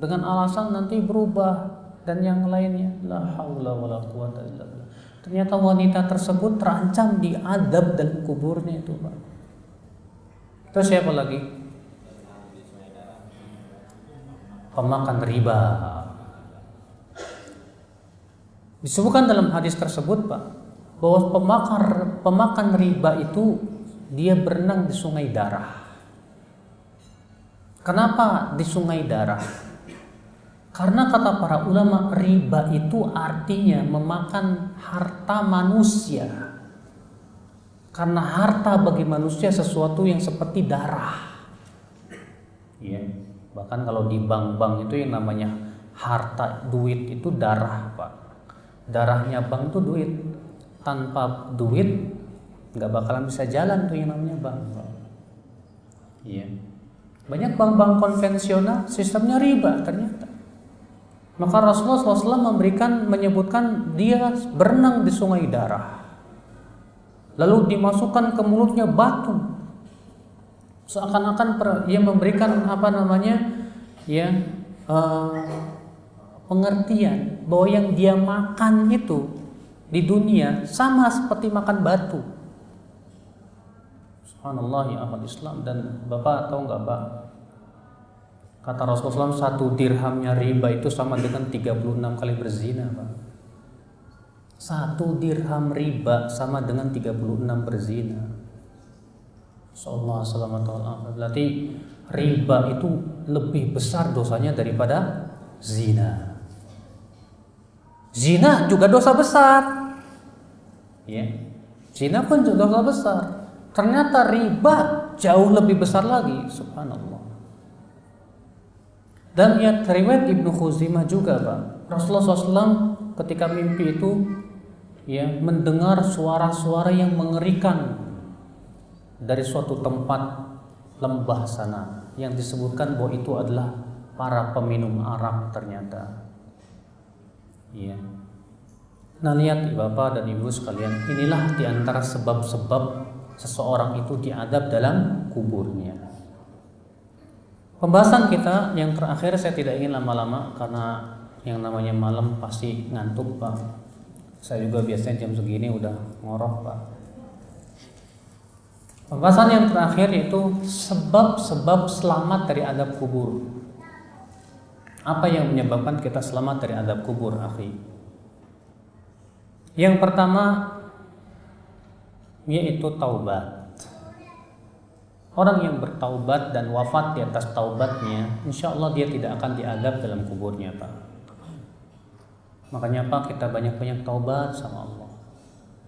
Speaker 1: dengan alasan nanti berubah dan yang lainnya. La haula wala quwata illa billah. Ternyata wanita tersebut terancam diadab dalam kuburnya itu, Pak. Terus siapa lagi? Pemakan riba. Disebutkan dalam hadis tersebut, Pak, bahwa pemakan riba itu dia berenang di sungai darah. Kenapa di sungai darah? Karena kata para ulama, riba itu artinya memakan harta manusia. Karena harta bagi manusia sesuatu yang seperti darah. Ya, bahkan kalau di bank-bank itu yang namanya harta duit itu darah, Pak. Darahnya bank itu duit. Tanpa duit nggak bakalan bisa jalan tuh yang namanya bank, Pak. Iya. Banyak bank-bank konvensional sistemnya riba ternyata. Maka Rasulullah SAW menyebutkan dia berenang di sungai darah. Lalu dimasukkan ke mulutnya batu. Seakan-akan ia memberikan pengertian bahwa yang dia makan itu di dunia sama seperti makan batu. Subhanallah ya akhwat Islam. Dan Bapak tahu nggak, Pak? Kata Rasulullah SAW, 1 dirhamnya riba itu sama dengan 36 kali berzina, Pak. 1 dirham riba sama dengan 36 berzina. Sallallahu alaihi wasallam. Berarti riba itu lebih besar dosanya daripada zina. Zina juga dosa besar. Ya. Zina pun juga dosa besar. Ternyata riba jauh lebih besar lagi, subhanallah. Dan ya riwayat Ibnu Khuzaimah juga Pak, Rasulullah SAW ketika mimpi itu ya mendengar suara-suara yang mengerikan dari suatu tempat lembah sana, yang disebutkan bahwa itu adalah para peminum arak ternyata. Ya. Nah lihat Bapak dan Ibu sekalian, inilah diantara sebab-sebab seseorang itu diadab dalam kuburnya. Pembahasan kita yang terakhir, saya tidak ingin lama-lama karena yang namanya malam pasti ngantuk Pak. Saya juga biasanya jam segini udah ngorok Pak. Pembahasan yang terakhir yaitu sebab-sebab selamat dari adab kubur. Apa yang menyebabkan kita selamat dari adab kubur, akhi? Yang pertama yaitu taubat. Orang yang bertaubat dan wafat di atas taubatnya, insya Allah dia tidak akan diadab dalam kuburnya Pak. Makanya Pak, kita banyak-banyak taubat sama Allah.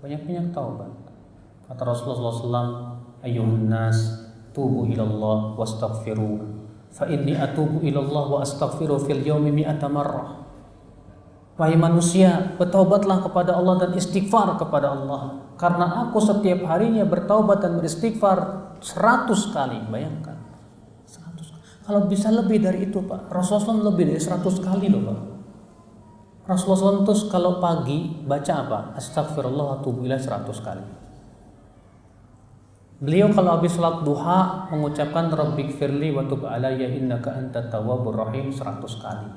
Speaker 1: Banyak-banyak taubat. Kata Rasulullah SAW, Ayyuhan nas, tubu ilallah wastaghfiru, fa inni atubu ilallah wa astaghfiru fil yawmi mi'ata marrah. Wahai manusia, bertaubatlah kepada Allah dan istighfar kepada Allah, karena aku setiap harinya bertaubat dan beristighfar 100 kali. Bayangkan 100 kali. Kalau bisa lebih dari itu Pak, Rasulullah SAW lebih dari 100 kali loh Pak. Rasulullah SAW kalau pagi baca apa? Astagfirullah wa atubu ilaih 100 kali. Beliau kalau habis salat duha mengucapkan Rabbighfirli wa tub alayya innaka antat tawwabur rahim 100 kali.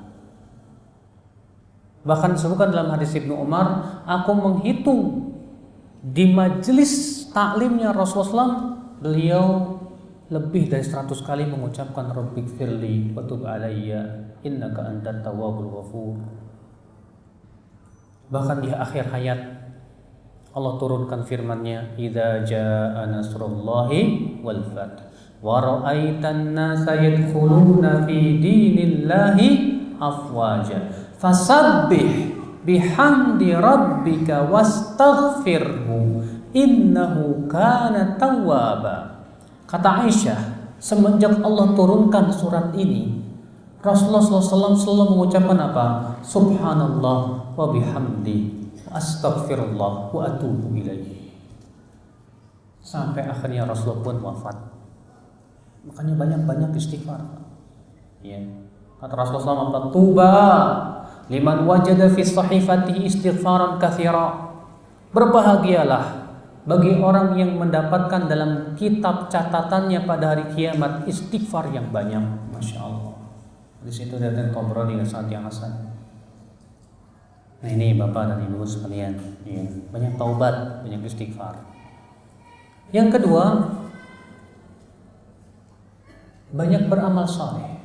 Speaker 1: Bahkan disebutkan dalam hadis Ibnu Umar, aku menghitung di majelis taklimnya Rasulullah SAW, beliau lebih dari 100 kali mengucapkan Rabbighfirli wa tub alayya innaka antat tawwabur ghafur. Bahkan di akhir hayat Allah turunkan firman-Nya, idza jaa nasrullahi wal fath wa ra'aitan nasa yadkhuluna fi dinillahi afwaja fasabbih bihamdi rabbika wastaghfirhu innahu kana tawwaba. Kata Aisyah, semenjak Allah turunkan surat ini, Rasulullah SAW selalu mengucapkan apa? Subhanallah wa bihamdi astaghfirullah wa atubu ilaih. Sampai akhirnya Rasulullah pun wafat. Makanya banyak-banyak istighfar. Ya. Kata Rasulullah SAW, tuba liman wajada fi sahifatihi istighfaran katsira. Berbahagialah bagi orang yang mendapatkan dalam kitab catatannya pada hari kiamat istighfar yang banyak. Masya Allah. Di situ datang Tabrani dengan sanad yang hasan. Nah ini Bapak dan Ibu sekalian, ya, banyak taubat, banyak istighfar. Yang kedua, banyak beramal saleh.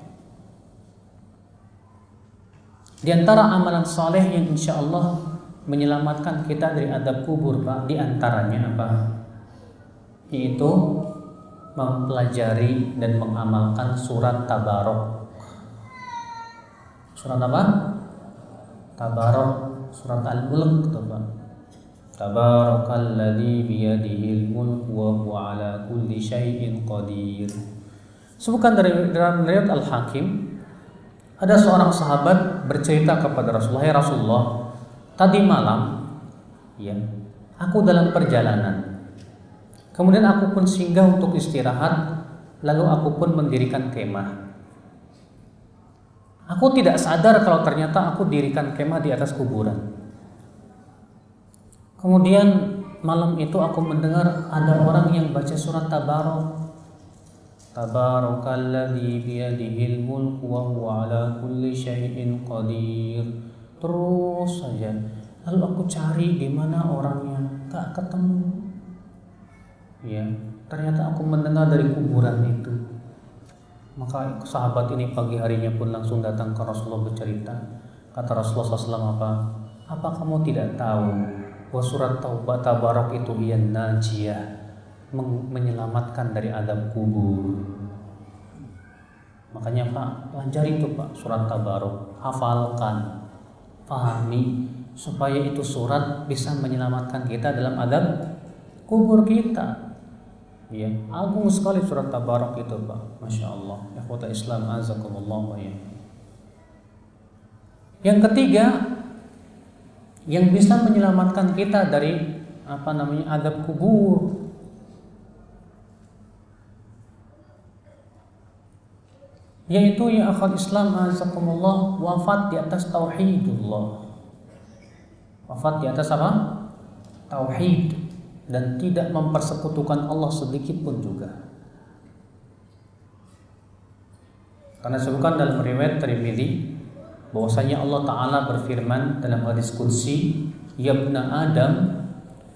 Speaker 1: Di antara amalan saleh yang insya Allah menyelamatkan kita dari adab kubur Pak, di antaranya apa? Yaitu mempelajari dan mengamalkan surat Tabarok. Surat apa? Tabarok, surat Al-Mulk itu Pak. Tabarakalladzi biyadihil mulk wa huwa ala kulli syai'in qadir. Sebutkan dalam riwayat Al-Hakim, ada seorang sahabat bercerita kepada Rasulullah, "Ya Rasulullah, tadi malam ya, aku dalam perjalanan. Kemudian aku pun singgah untuk istirahat, lalu aku pun mendirikan kemah. Aku tidak sadar kalau ternyata aku dirikan kemah di atas kuburan. Kemudian malam itu aku mendengar ada orang yang baca surat Tabarok. Tabarakalladzi biyadihil mulku wa huwa ala kulli syai'in qadir." Terus saja. Lalu aku cari di mana orangnya, tak ketemu. Ya, ternyata aku mendengar dari kuburan itu. Maka sahabat ini pagi harinya pun langsung datang ke Rasulullah bercerita. Kata Rasulullah SAW apa? Apa kamu tidak tahu bahwa surat Taubat Tabarak itu yang najiyah, menyelamatkan dari adab kubur. Makanya Pak, pelajari itu Pak surat Tabarok, hafalkan, pahami, supaya itu surat bisa menyelamatkan kita dalam adab kubur kita. Ya, agung sekali surat Tabarok itu Pak, Masya Allah. Ikhwata Islam azakumullah wa ya. Yang ketiga, yang bisa menyelamatkan kita dari azab kubur, yaitu ya akhwat Islam azakumullah, wafat di atas tauhidullah. Wafat di atas apa? Tauhid, dan tidak mempersekutukan Allah sedikit pun juga. Karena disebutkan dalam riwayat Tirmidzi bahwasanya Allah Ta'ala berfirman dalam hadis qudsi, ya ibna Adam,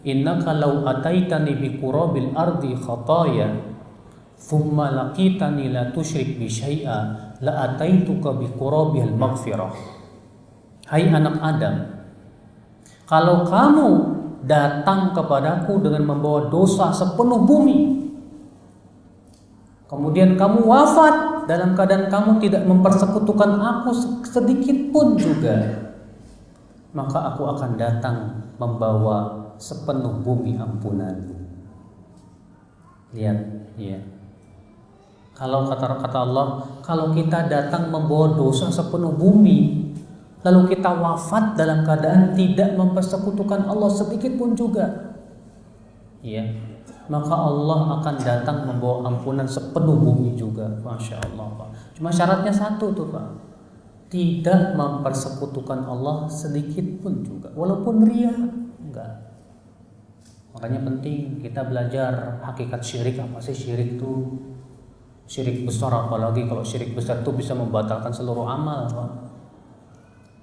Speaker 1: innaka law ataitani bi qurabil ardi khataya thumma laqitani la tusyrik bi syai'a la ataituka bi qurabil maghfirah. Hai anak Adam, kalau kamu datang kepadaku dengan membawa dosa sepenuh bumi, kemudian kamu wafat dalam keadaan kamu tidak mempersekutukan aku sedikit pun juga, maka aku akan datang membawa sepenuh bumi ampunan. Lihat, ya. Kalau kata Allah, kalau kita datang membawa dosa sepenuh bumi, lalu kita wafat dalam keadaan tidak mempersekutukan Allah sedikit pun juga, ya, maka Allah akan datang membawa ampunan sepenuh bumi juga. Masya Allah, Pak. Cuma syaratnya satu tuh, Pak, tidak mempersekutukan Allah sedikit pun juga, walaupun ria, enggak. Makanya penting kita belajar hakikat syirik. Apa sih syirik itu? Syirik besar, apalagi kalau syirik besar itu bisa membatalkan seluruh amal, Pak.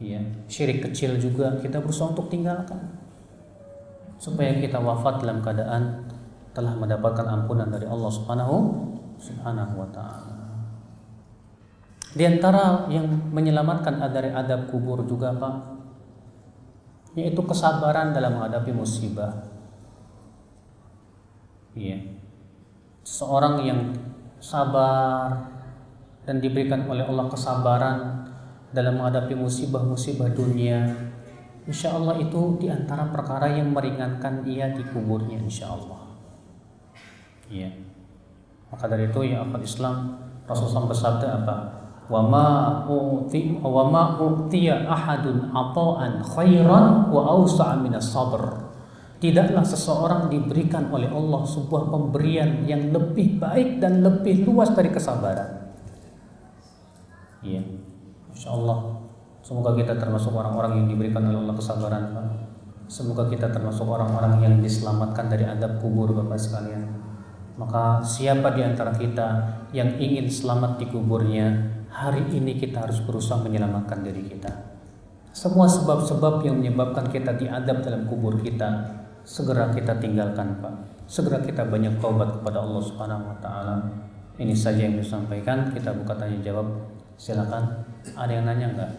Speaker 1: Ya, syirik kecil juga kita berusaha untuk tinggalkan, supaya kita wafat dalam keadaan telah mendapatkan ampunan dari Allah Subhanahu wa Ta'ala. Di antara yang menyelamatkan dari adab kubur juga, Pak, yaitu kesabaran dalam menghadapi musibah. Iya. Seorang yang sabar dan diberikan oleh Allah kesabaran dalam menghadapi musibah-musibah dunia, insya Allah itu diantara perkara yang meringankan dia di kuburnya, insya Allah. Ya. Maka dari itu ya akal Islam, Rasulullah bersabda apa? Wa ma u'tiya ahadun ata'an khairan wa awsa'a minas sabr. Tidaklah seseorang diberikan oleh Allah sebuah pemberian yang lebih baik dan lebih luas dari kesabaran. Iya. Insya Allah, semoga kita termasuk orang-orang yang diberikan oleh Allah kesabaran, Pak. Semoga kita termasuk orang-orang yang diselamatkan dari adab kubur, Bapak sekalian. Maka siapa di antara kita yang ingin selamat di kuburnya, hari ini kita harus berusaha menyelamatkan diri kita. Semua sebab-sebab yang menyebabkan kita diadab dalam kubur kita, segera kita tinggalkan, Pak. Segera kita banyak taubat kepada Allah Subhanahu wa Ta'ala. Ini saja yang saya sampaikan. Kita buka tanya jawab. Silakan. Ada yang nanya enggak?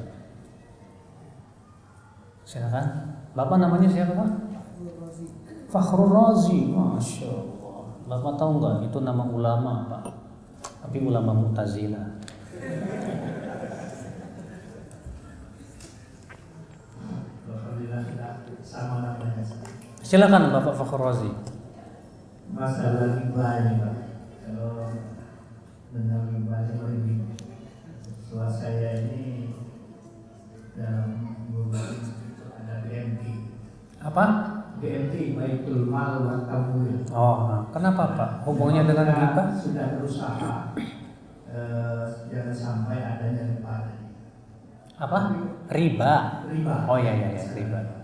Speaker 1: Silakan. Bapak namanya siapa, Pak? Fakhrul Razi. Masya Allah. Bapak tahu enggak? Itu nama ulama, Pak. Tapi ulama Mu'tazilah.
Speaker 2: Sama namanya.
Speaker 1: Silakan Bapak Fakhrul Razi.
Speaker 2: Masalah riba ini, Pak. Kalau benar riba ini, setelah saya ini dalam bulan itu ada BMT.
Speaker 1: Apa?
Speaker 2: BMT, Baitul Mal wa Tabur.
Speaker 1: Oh, kenapa Pak? Hubungannya dengan riba?
Speaker 2: Sudah berusaha jangan sampai adanya riba.
Speaker 1: Apa? Riba.
Speaker 2: Riba.
Speaker 1: Oh ya riba.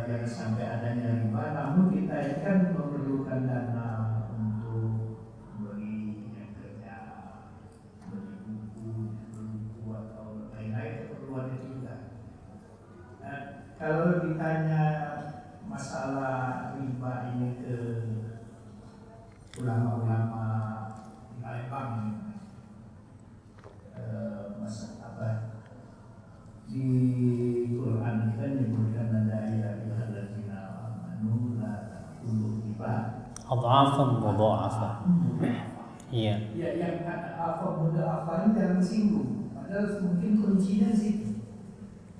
Speaker 2: Jangan sampai adanya riba. Namun kita ini kan memerlukan dana untuk beli yang kerja, beli buku atau lain-lain, keperluan itu juga. Kalau ditanya masalah riba ini ke ulama-ulama di Palembang, di Quran kita menyebutkan ada ayat alladzina amanu la ta'kulu riba
Speaker 1: adhafan mudha'afa. Iya.
Speaker 2: Ya, yang kata apa mudha'afa ini jangan disinggung. Padahal mungkin kuncinya sih.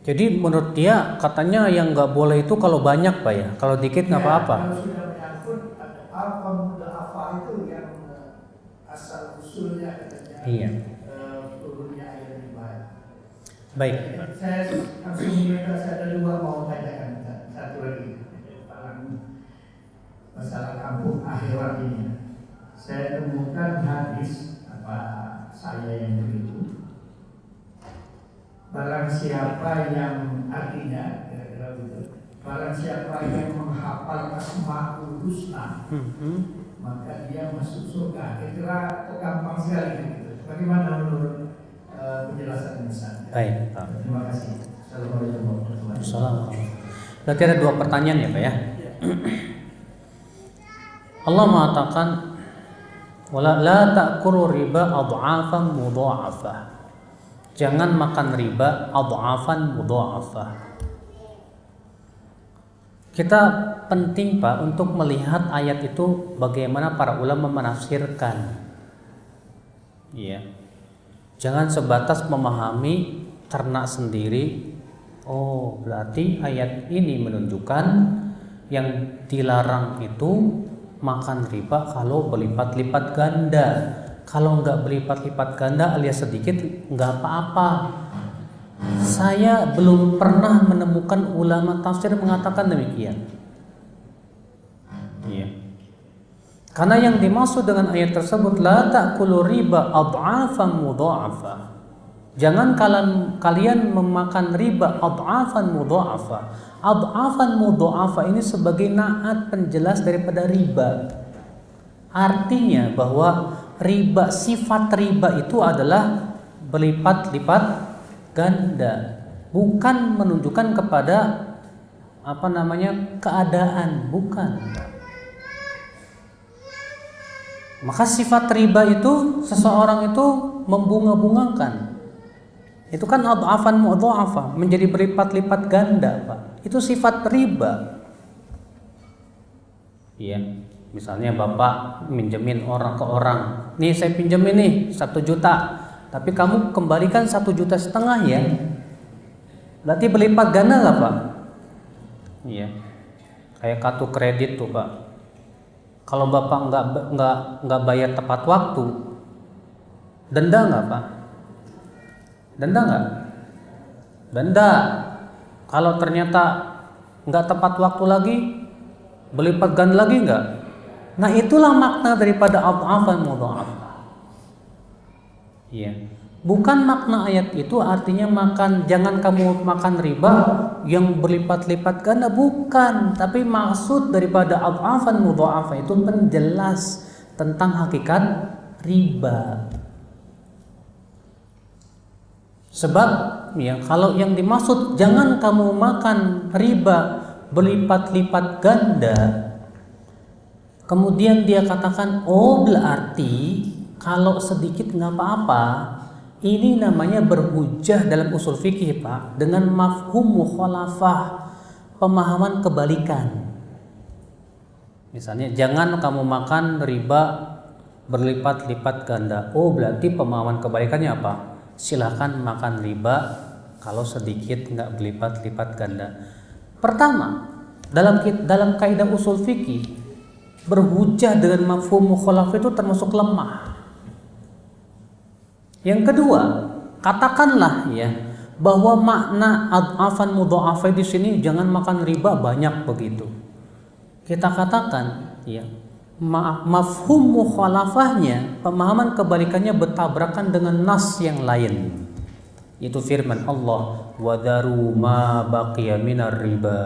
Speaker 1: Jadi menurut dia katanya yang nggak boleh itu kalau banyak, Pak ya. Kalau dikit nggak apa-apa.
Speaker 2: Kalau sudah menyangkut ada apa mudha'afa itu yang asal usulnya katanya.
Speaker 1: Iya.
Speaker 2: Turunnya ayat riba.
Speaker 1: Baik.
Speaker 2: Saya langsung minta, saya ada dua mau tanyakan, satu lagi masalah kampung akhirat ini. Saya temukan hadis apa saya yang begitu. Barang siapa yang artinya kira-kira begitu. Barang siapa yang menghafal Asmaul Husna, maka dia masuk surga. Kira-kira gampang sekali gitu. Bagaimana menurut penjelasan Ustaz?
Speaker 1: Baik, Pak.
Speaker 2: Terima kasih. Assalamualaikum warahmatullahi wabarakatuh.
Speaker 1: Berarti ada dua pertanyaan ya, Pak ya. Allah mengatakan wala la ta'kulu riba adhafan mudha'afah. Jangan makan riba adhafan mudha'afah. Kita penting Pak untuk melihat ayat itu bagaimana para ulama menafsirkan. Iya. Jangan sebatas memahami ternak sendiri. Oh, berarti ayat ini menunjukkan yang dilarang itu makan riba kalau berlipat-lipat ganda. Kalau nggak berlipat-lipat ganda alias sedikit nggak apa-apa. Saya belum pernah menemukan ulama tafsir mengatakan demikian. Iya. Karena yang dimaksud dengan ayat tersebut la ta'kulu riba adhafan mudha'afah. Jangan kalian memakan riba adhafan mudha'afah. Adhafan mudha'afah ini sebagai naat penjelas daripada riba. Artinya bahwa riba, sifat riba itu adalah berlipat-lipat ganda, bukan menunjukkan kepada keadaan, bukan. Maka sifat riba itu seseorang itu membunga-bungakan. Itu kan adhafan mudha'afah, menjadi berlipat-lipat ganda, Pak. Itu sifat riba. Iya. Misalnya Bapak minjemin orang ke orang. Nih saya pinjemin nih 1 juta. Tapi kamu kembalikan 1,5 juta ya. Berarti berlipat ganda nggak Pak? Iya. Kayak kartu kredit tuh Pak. Kalau Bapak nggak bayar tepat waktu, denda nggak Pak? Denda nggak? Denda. Kalau ternyata nggak tepat waktu lagi, berlipat ganda lagi nggak? Nah itulah makna daripada adhafan mudha'afah. Iya. Bukan makna ayat itu artinya jangan kamu makan riba yang berlipat-lipat ganda, bukan. Tapi maksud daripada adhafan mudha'afah itu menjelas tentang hakikat riba. Sebab ya kalau yang dimaksud jangan kamu makan riba berlipat-lipat ganda, kemudian dia katakan oh berarti kalau sedikit nggak apa-apa. Ini namanya berhujjah dalam usul fikih Pak, dengan mafhum mukhalafah, pemahaman kebalikan. Misalnya jangan kamu makan riba berlipat-lipat ganda. Oh berarti pemahaman kebalikannya apa? Silakan makan riba kalau sedikit nggak berlipat-lipat ganda. Pertama, dalam kaidah usul fikih, berhujjah dengan mafhum mukhalafah itu termasuk lemah. Yang kedua, katakanlah ya bahwa makna adhafan mudha'afah di sini jangan makan riba banyak begitu. Kita katakan ya mafhum mukhalafahnya, pemahaman kebalikannya bertabrakan dengan nas yang lain. Itu firman Allah, wa dharu ma baqiya minar riba.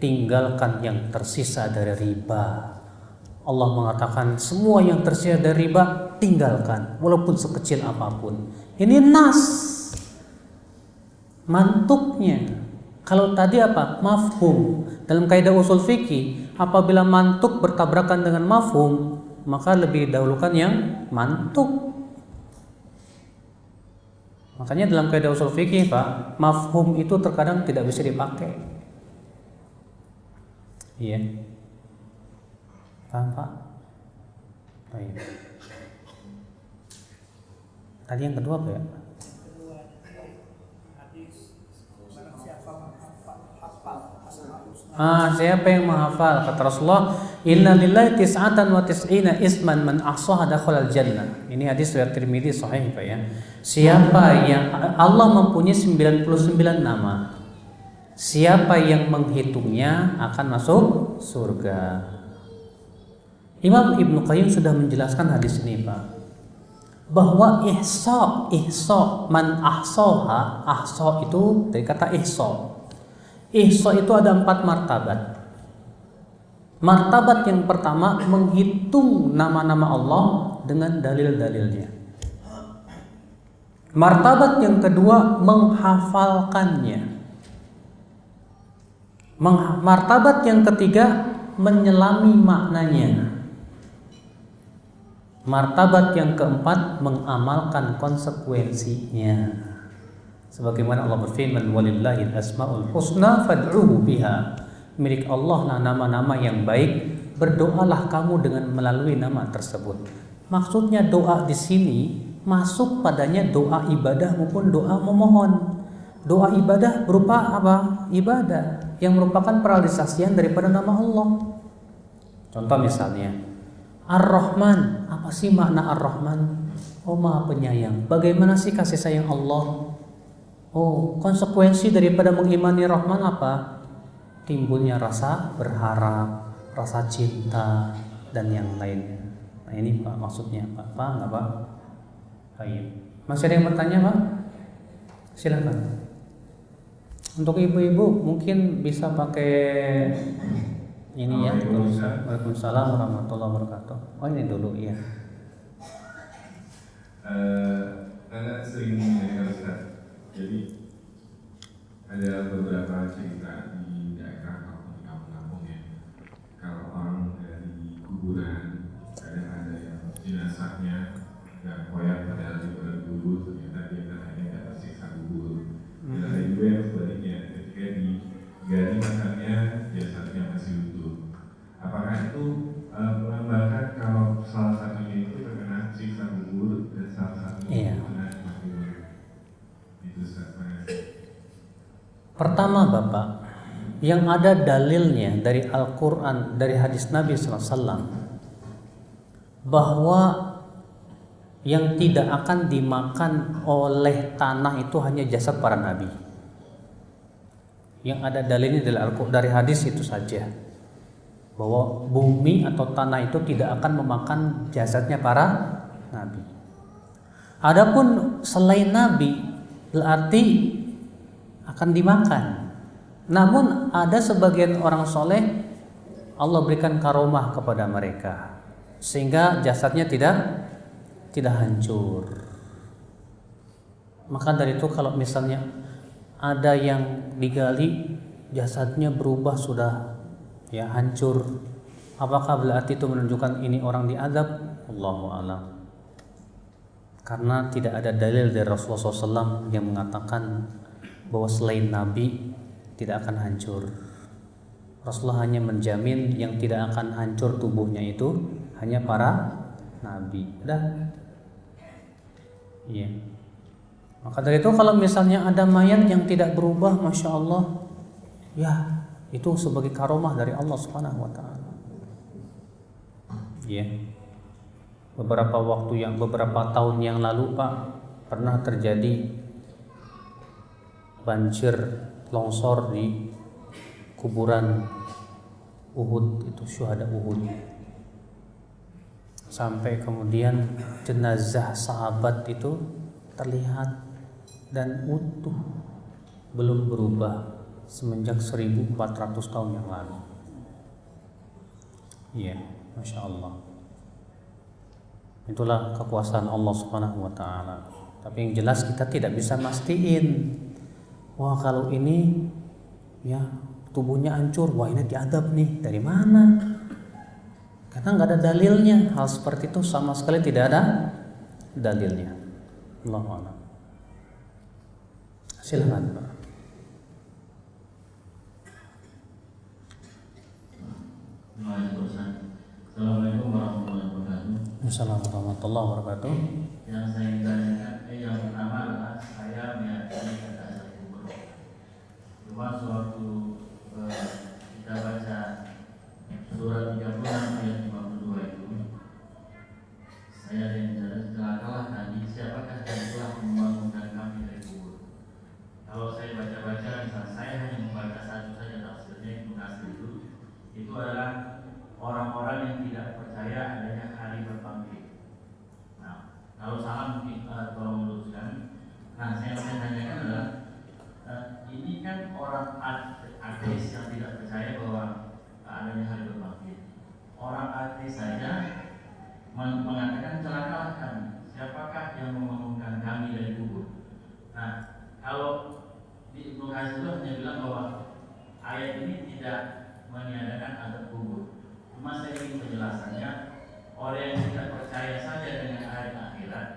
Speaker 1: Tinggalkan yang tersisa dari riba. Allah mengatakan semua yang tersisa dari riba tinggalkan walaupun sekecil apapun. Ini nas. Mantuknya. Kalau tadi apa? Mafhum. Dalam kaidah usul fikih, apabila mantuk bertabrakan dengan mafhum, maka lebih dahulukan yang mantuk. Makanya dalam kaidah usul fikih Pak, mafhum itu terkadang tidak bisa dipakai. Iya. Paham Pak? Baik. Tadi yang kedua apa ya? Siapa yang menghafal? Kata Rasulullah, Inna lillahi tis'atan wa tis'ina isman man ahsaha dakhalal jannah. Ini hadis riwayat Tirmidzi sahih Pak ya. Siapa yang Allah mempunyai 99 nama. Siapa yang menghitungnya akan masuk surga. Imam Ibnu Qayyim sudah menjelaskan hadis ini Pak, bahwa ihsa man ahsaha, ahsa itu dari kata ihsa. Ihsa itu ada 4 martabat. Martabat yang pertama menghitung nama-nama Allah dengan dalil-dalilnya. Martabat yang kedua menghafalkannya. Martabat yang ketiga menyelami maknanya. Martabat yang keempat mengamalkan konsekuensinya. Sebagaimana Allah berfirman, walillahil asmaul husna fad'uhu biha. Milik Allah lah nama-nama yang baik, berdoalah kamu dengan melalui nama tersebut. Maksudnya doa di sini masuk padanya doa ibadah maupun doa memohon. Doa ibadah berupa apa? Ibadah yang merupakan peralisasian daripada nama Allah. Contoh misalnya Ar-Rahman, apa sih makna Ar-Rahman? Oh, Maha Penyayang. Bagaimana sih kasih sayang Allah? Oh, konsekuensi daripada mengimani Rahman apa? Timbulnya rasa berharap, rasa cinta, dan yang lainnya. Nah ini Pak maksudnya Pak. Paham nggak Pak? Baik. Masih ada yang bertanya Pak? Silakan. Untuk ibu-ibu mungkin bisa pakai ini ya. Waalaikumsalam warahmatullahi wabarakatuh. Oh ini dulu ya.
Speaker 3: Anak sering mendengar Ustaz. Jadi ada beberapa cerita di daerah kampung-kampung ya. Kalau orang dari kuburan, kadang ada yang jenazahnya nggak koyak padahal dikubur, ternyata dia katanya nggak tersiksa kubur. Dan ada juga yang sebaliknya, ketika digali makamnya jasadnya masih utuh. Apakah itu melambangkan kalau salah satunya itu terkena siksa kubur dan salah satunya itu terkena kubur? Itu sebenarnya.
Speaker 1: Pertama Bapak, yang ada dalilnya dari Al-Quran, dari hadis Nabi SAW, bahwa yang tidak akan dimakan oleh tanah itu hanya jasad para nabi. Yang ada dalilnya dari hadis itu saja, bahwa bumi atau tanah itu tidak akan memakan jasadnya para nabi. Adapun selain nabi berarti akan dimakan. Namun ada sebagian orang soleh Allah berikan karomah kepada mereka sehingga jasadnya tidak hancur. Maka dari itu kalau misalnya ada yang digali jasadnya berubah sudah ya hancur, apakah berarti itu menunjukkan ini orang diazab? Allahu a'lam. Karena tidak ada dalil dari Rasulullah SAW yang mengatakan bahwa selain Nabi tidak akan hancur. Rasulullah hanya menjamin yang tidak akan hancur tubuhnya itu hanya para Nabi. Udah. Iya. Maka dari itu kalau misalnya ada mayat yang tidak berubah, masya Allah, ya itu sebagai karomah dari Allah Subhanahu Wa Taala. Iya. Beberapa tahun yang lalu Pak pernah terjadi banjir longsor di kuburan Uhud, itu syuhada Uhud, sampai kemudian jenazah sahabat itu terlihat dan utuh, belum berubah semenjak 1400 tahun yang lalu. Iya, masya Allah. Itulah kekuasaan Allah Subhanahu Wa Taala. Tapi yang jelas kita tidak bisa mastiin, wah kalau ini ya tubuhnya hancur, wah ini diadab nih, dari mana? Karena nggak ada dalilnya. Hal seperti itu sama sekali tidak ada dalilnya. Allahu a'lam. Silakan Pak.
Speaker 4: Assalamualaikum warahmatullahi wabarakatuh.
Speaker 1: Assalamualaikum warahmatullahi wabarakatuh.
Speaker 4: Yang saya ingin tanyakan, yang pertama adalah saya meyakini kata azab kubur. Cuma sewaktu kita baca surat 36 ayat ini tidak meniadakan azab kubur. Cuma saya ingin penjelasannya, orang yang tidak percaya saja dengan hari akhirat,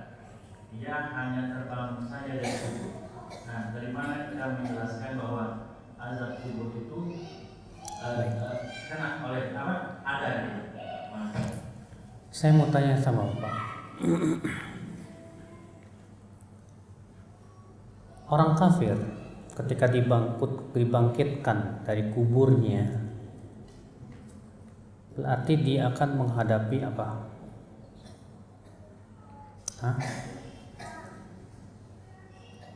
Speaker 4: dia hanya terbangun saja dari kubur. Nah, dari mana kita menjelaskan bahwa azab kubur itu kena oleh apa? Ada gitu.
Speaker 1: Saya mau tanya sama Bapak. Orang kafir ketika dibangkitkan dari kuburnya, berarti dia akan menghadapi apa? Hah?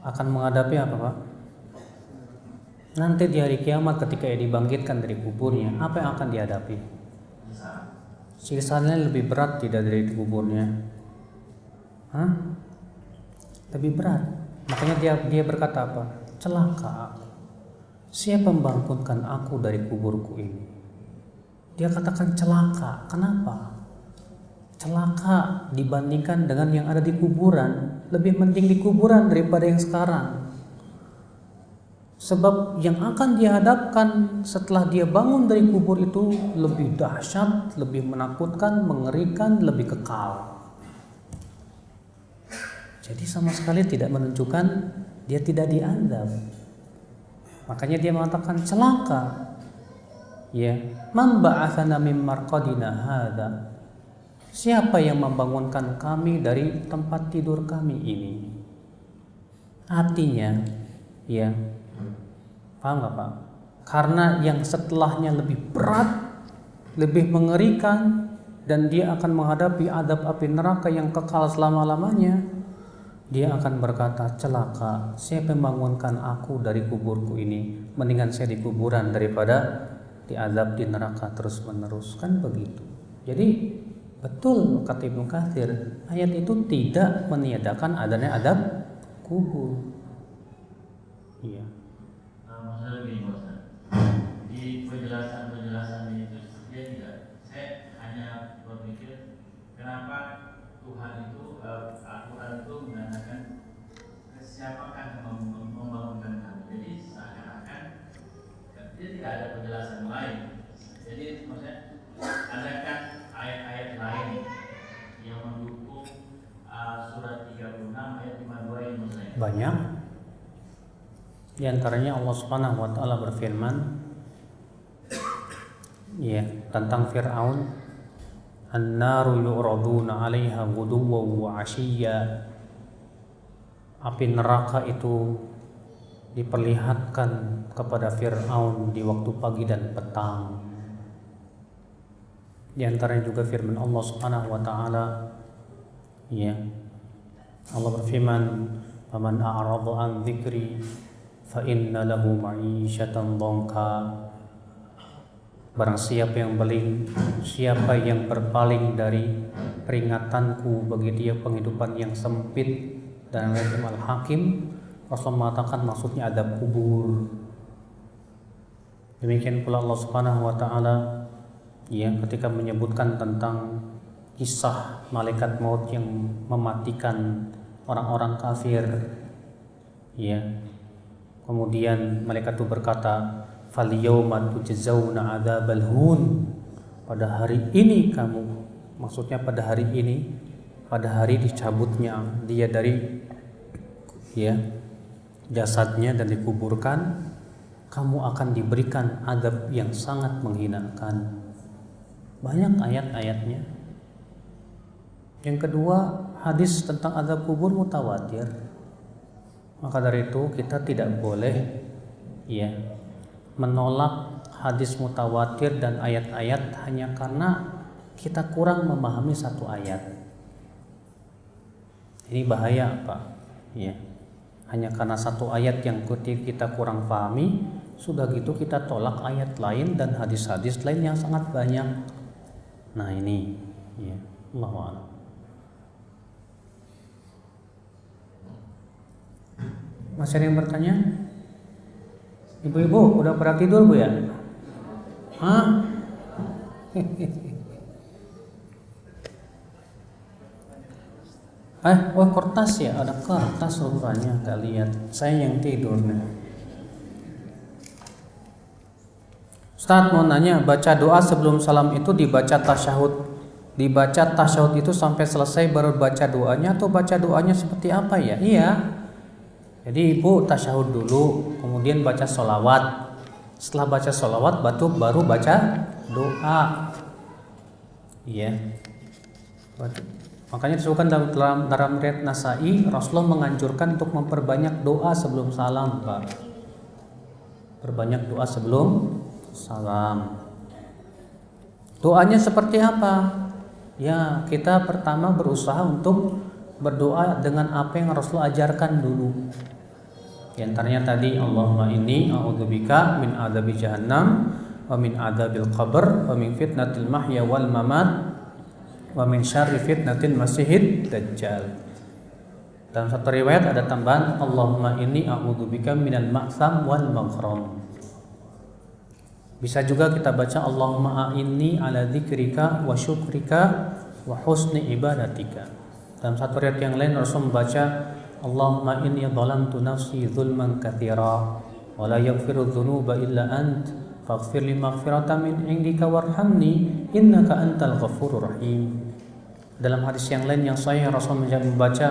Speaker 1: Akan menghadapi apa, Pak? Nanti di hari kiamat ketika dia dibangkitkan dari kuburnya, apa yang akan dihadapi? Siksanya lebih berat tidak dari kuburnya? Hah? Lebih berat. Makanya dia berkata apa? Celaka. Siapa membangkitkan aku dari kuburku ini? Dia katakan celaka. Kenapa? Celaka dibandingkan dengan yang ada di kuburan. Lebih penting di kuburan daripada yang sekarang. Sebab yang akan dihadapkan setelah dia bangun dari kubur itu lebih dahsyat, lebih menakutkan, mengerikan, lebih kekal. Jadi sama sekali tidak menunjukkan dia tidak diazab. Makanya dia mengatakan celaka. Ya, man ba'atsana min marqadina hadza. Siapa yang membangunkan kami dari tempat tidur kami ini? Artinya, ya, paham nggak Pak? Karena yang setelahnya lebih berat, lebih mengerikan, dan dia akan menghadapi azab api neraka yang kekal selama-lamanya. Dia akan berkata, celaka, siapa yang membangunkan aku dari kuburku ini? Mendingan saya di kuburan daripada diazab di neraka terus menerus. Kan begitu. Jadi betul kata Ibnu Katsir, ayat itu tidak meniadakan adanya azab kubur. Iya.
Speaker 4: Maksudnya begini, Pak Ustaz. Di penjelasan itu dia tidak. Saya hanya berpikir kenapa Tuhan itu Al-Quran itu mengatakan siapakah membangunkan kami. Jadi seakan-akan dia tidak ada penjelasan lain. Jadi maksudnya adakah ayat-ayat lain yang mendukung surat 36 ayat 52 ini maksudnya?
Speaker 1: Banyak. Di antaranya Allah Subhanahu wa taala berfirman ya tentang Firaun, an-naru yu'raduna 'alaiha ghuduwwan wa 'ashiyya. Api neraka itu diperlihatkan kepada Firaun di waktu pagi dan petang. Di antaranya juga firman Allah Subhanahu wa taala ya. Allah berfirman, "Faman a'rada an dzikri fa inna lahu ma'isyatan dhanka." Barang siapa yang berpaling dari peringatanku, bagi dia penghidupan yang sempit. Dan Al-Hakim Rasul mengatakan maksudnya adab kubur. Demikian pula Allah Subhanahu wa taala ya ketika menyebutkan tentang kisah malaikat maut yang mematikan orang-orang kafir ya. Kemudian malaikat itu berkata, "Fal yauma tujzauna adzabal hun." Pada hari ini kamu, maksudnya pada hari ini, pada hari dicabutnya dia dari ya jasadnya dan dikuburkan, kamu akan diberikan azab yang sangat menghinakan. Banyak ayat-ayatnya. Yang kedua, hadis tentang azab kubur mutawatir. Maka dari itu kita tidak boleh ya menolak hadis mutawatir dan ayat-ayat hanya karena kita kurang memahami satu ayat. Ini bahaya Pak ya. Hanya karena satu ayat yang kita kurang pahami, sudah gitu kita tolak ayat lain dan hadis-hadis lain yang sangat banyak. Nah ini ya, Allahu a'lam. Masih ada yang bertanya? Ibu-ibu udah pada tidur Bu ya? Hah? Kertas ya, ada kertas rupanya, nggak lihat. Saya yang tidur nih. Ustaz mau nanya, baca doa sebelum salam itu dibaca tasyahud itu sampai selesai baru baca doanya, atau baca doanya seperti apa ya? Iya. Jadi ibu tasyahud dulu, kemudian baca sholawat. Setelah baca sholawat baru baca doa. Iya. Makanya disebutkan dalam riwayat Nasai, Rasulullah menganjurkan untuk memperbanyak doa sebelum salam, Pak. Perbanyak doa sebelum salam. Doanya seperti apa? Ya, kita pertama berusaha untuk berdoa dengan apa yang Rasulullah ajarkan dulu. Di antaranya tadi, Allahumma inni a'udzubika min adzabi jahannam wa min adzabil qabr wa min fitnatil mahya wal mamat wa min syarri fitnatil masihid dajjal. Dalam satu riwayat ada tambahan, Allahumma inni a'udzubika minal ma'sam wal maghram. Bisa juga kita baca Allahumma a'inni ala dzikrika wa syukrika wa husni ibadatika. Dalam satu riwayat yang lain Rasul membaca Allahumma inni dhalamtu nafsi dzulman katsira wa la yaghfiru dzunuba illa ant faghfir li maghfiratan min indika warhamni innaka antal ghafurur rahim. Dalam hadis yang lain yang sahih Rasul membaca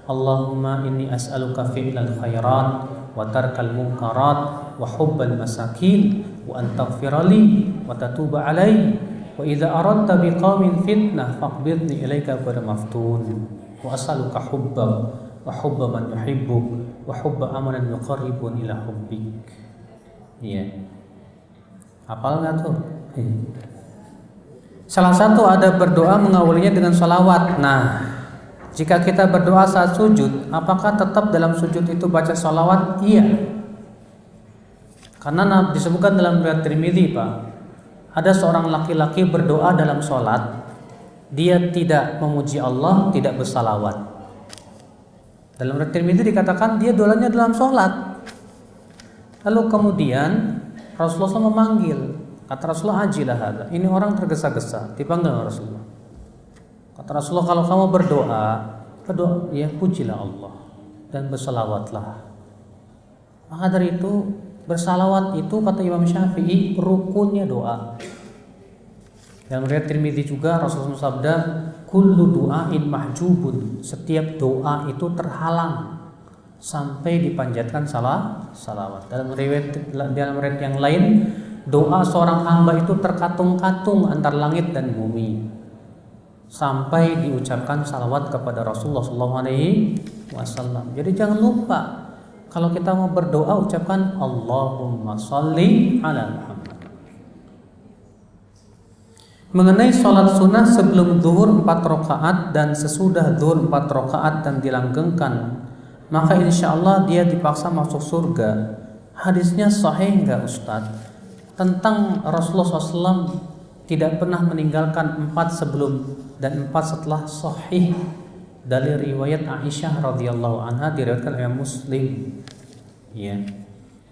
Speaker 1: Allahumma inni as'aluka fi'lal khairat wa tarkal munkarat wa hubbal masakin wa an taghfirali wa tatuba alai wa idza aradta biqaumin fitnah faqbidni ilaika ghayra maftun wa as'aluka hubbak wa hubba man yuhibbuk wa hubba amalan yuqarribun ila hubbik. Iya. Hafal enggak tuh? Salah satu ada berdoa mengawalinya dengan sholawat. Nah, jika kita berdoa saat sujud, apakah tetap dalam sujud itu baca sholawat? Iya. Karena disebutkan dalam riwayat Tirmidzi, Pak, ada seorang laki-laki berdoa dalam sholat, dia tidak memuji Allah, tidak bersalawat. Dalam riwayat Tirmidzi dikatakan dia doanya dalam sholat. Lalu kemudian Rasulullah memanggil, kata Rasulullah, ajilah hadza, ini orang tergesa-gesa, dipanggil Rasulullah. Kata Rasulullah, kalau kamu berdoa, ya pujilah Allah dan bersalawatlah. Maka dari itu, bersalawat itu kata Imam Syafi'i rukunnya doa. Dalam riwayat Tirmidzi juga Rasulullah sabda, kullu du'ain mahjubun, setiap doa itu terhalang sampai dipanjatkan salawat. Dalam riwayat yang lain, doa seorang hamba itu terkatung-katung antar langit dan bumi sampai diucapkan salawat kepada Rasulullah SAW. Jadi jangan lupa, kalau kita mau berdoa ucapkan Allahumma sholli ala Muhammad. Mengenai sholat sunnah sebelum zuhur 4 rakaat dan sesudah zuhur 4 rakaat dan dilanggengkan, maka insya Allah dia dipaksa masuk surga. Hadisnya sahih enggak Ustaz? Tentang Rasulullah SAW tidak pernah meninggalkan 4 sebelum dan 4 setelah, sahih dari riwayat Aisyah radhiyallahu anha, diriwayatkan oleh Muslim. Ya.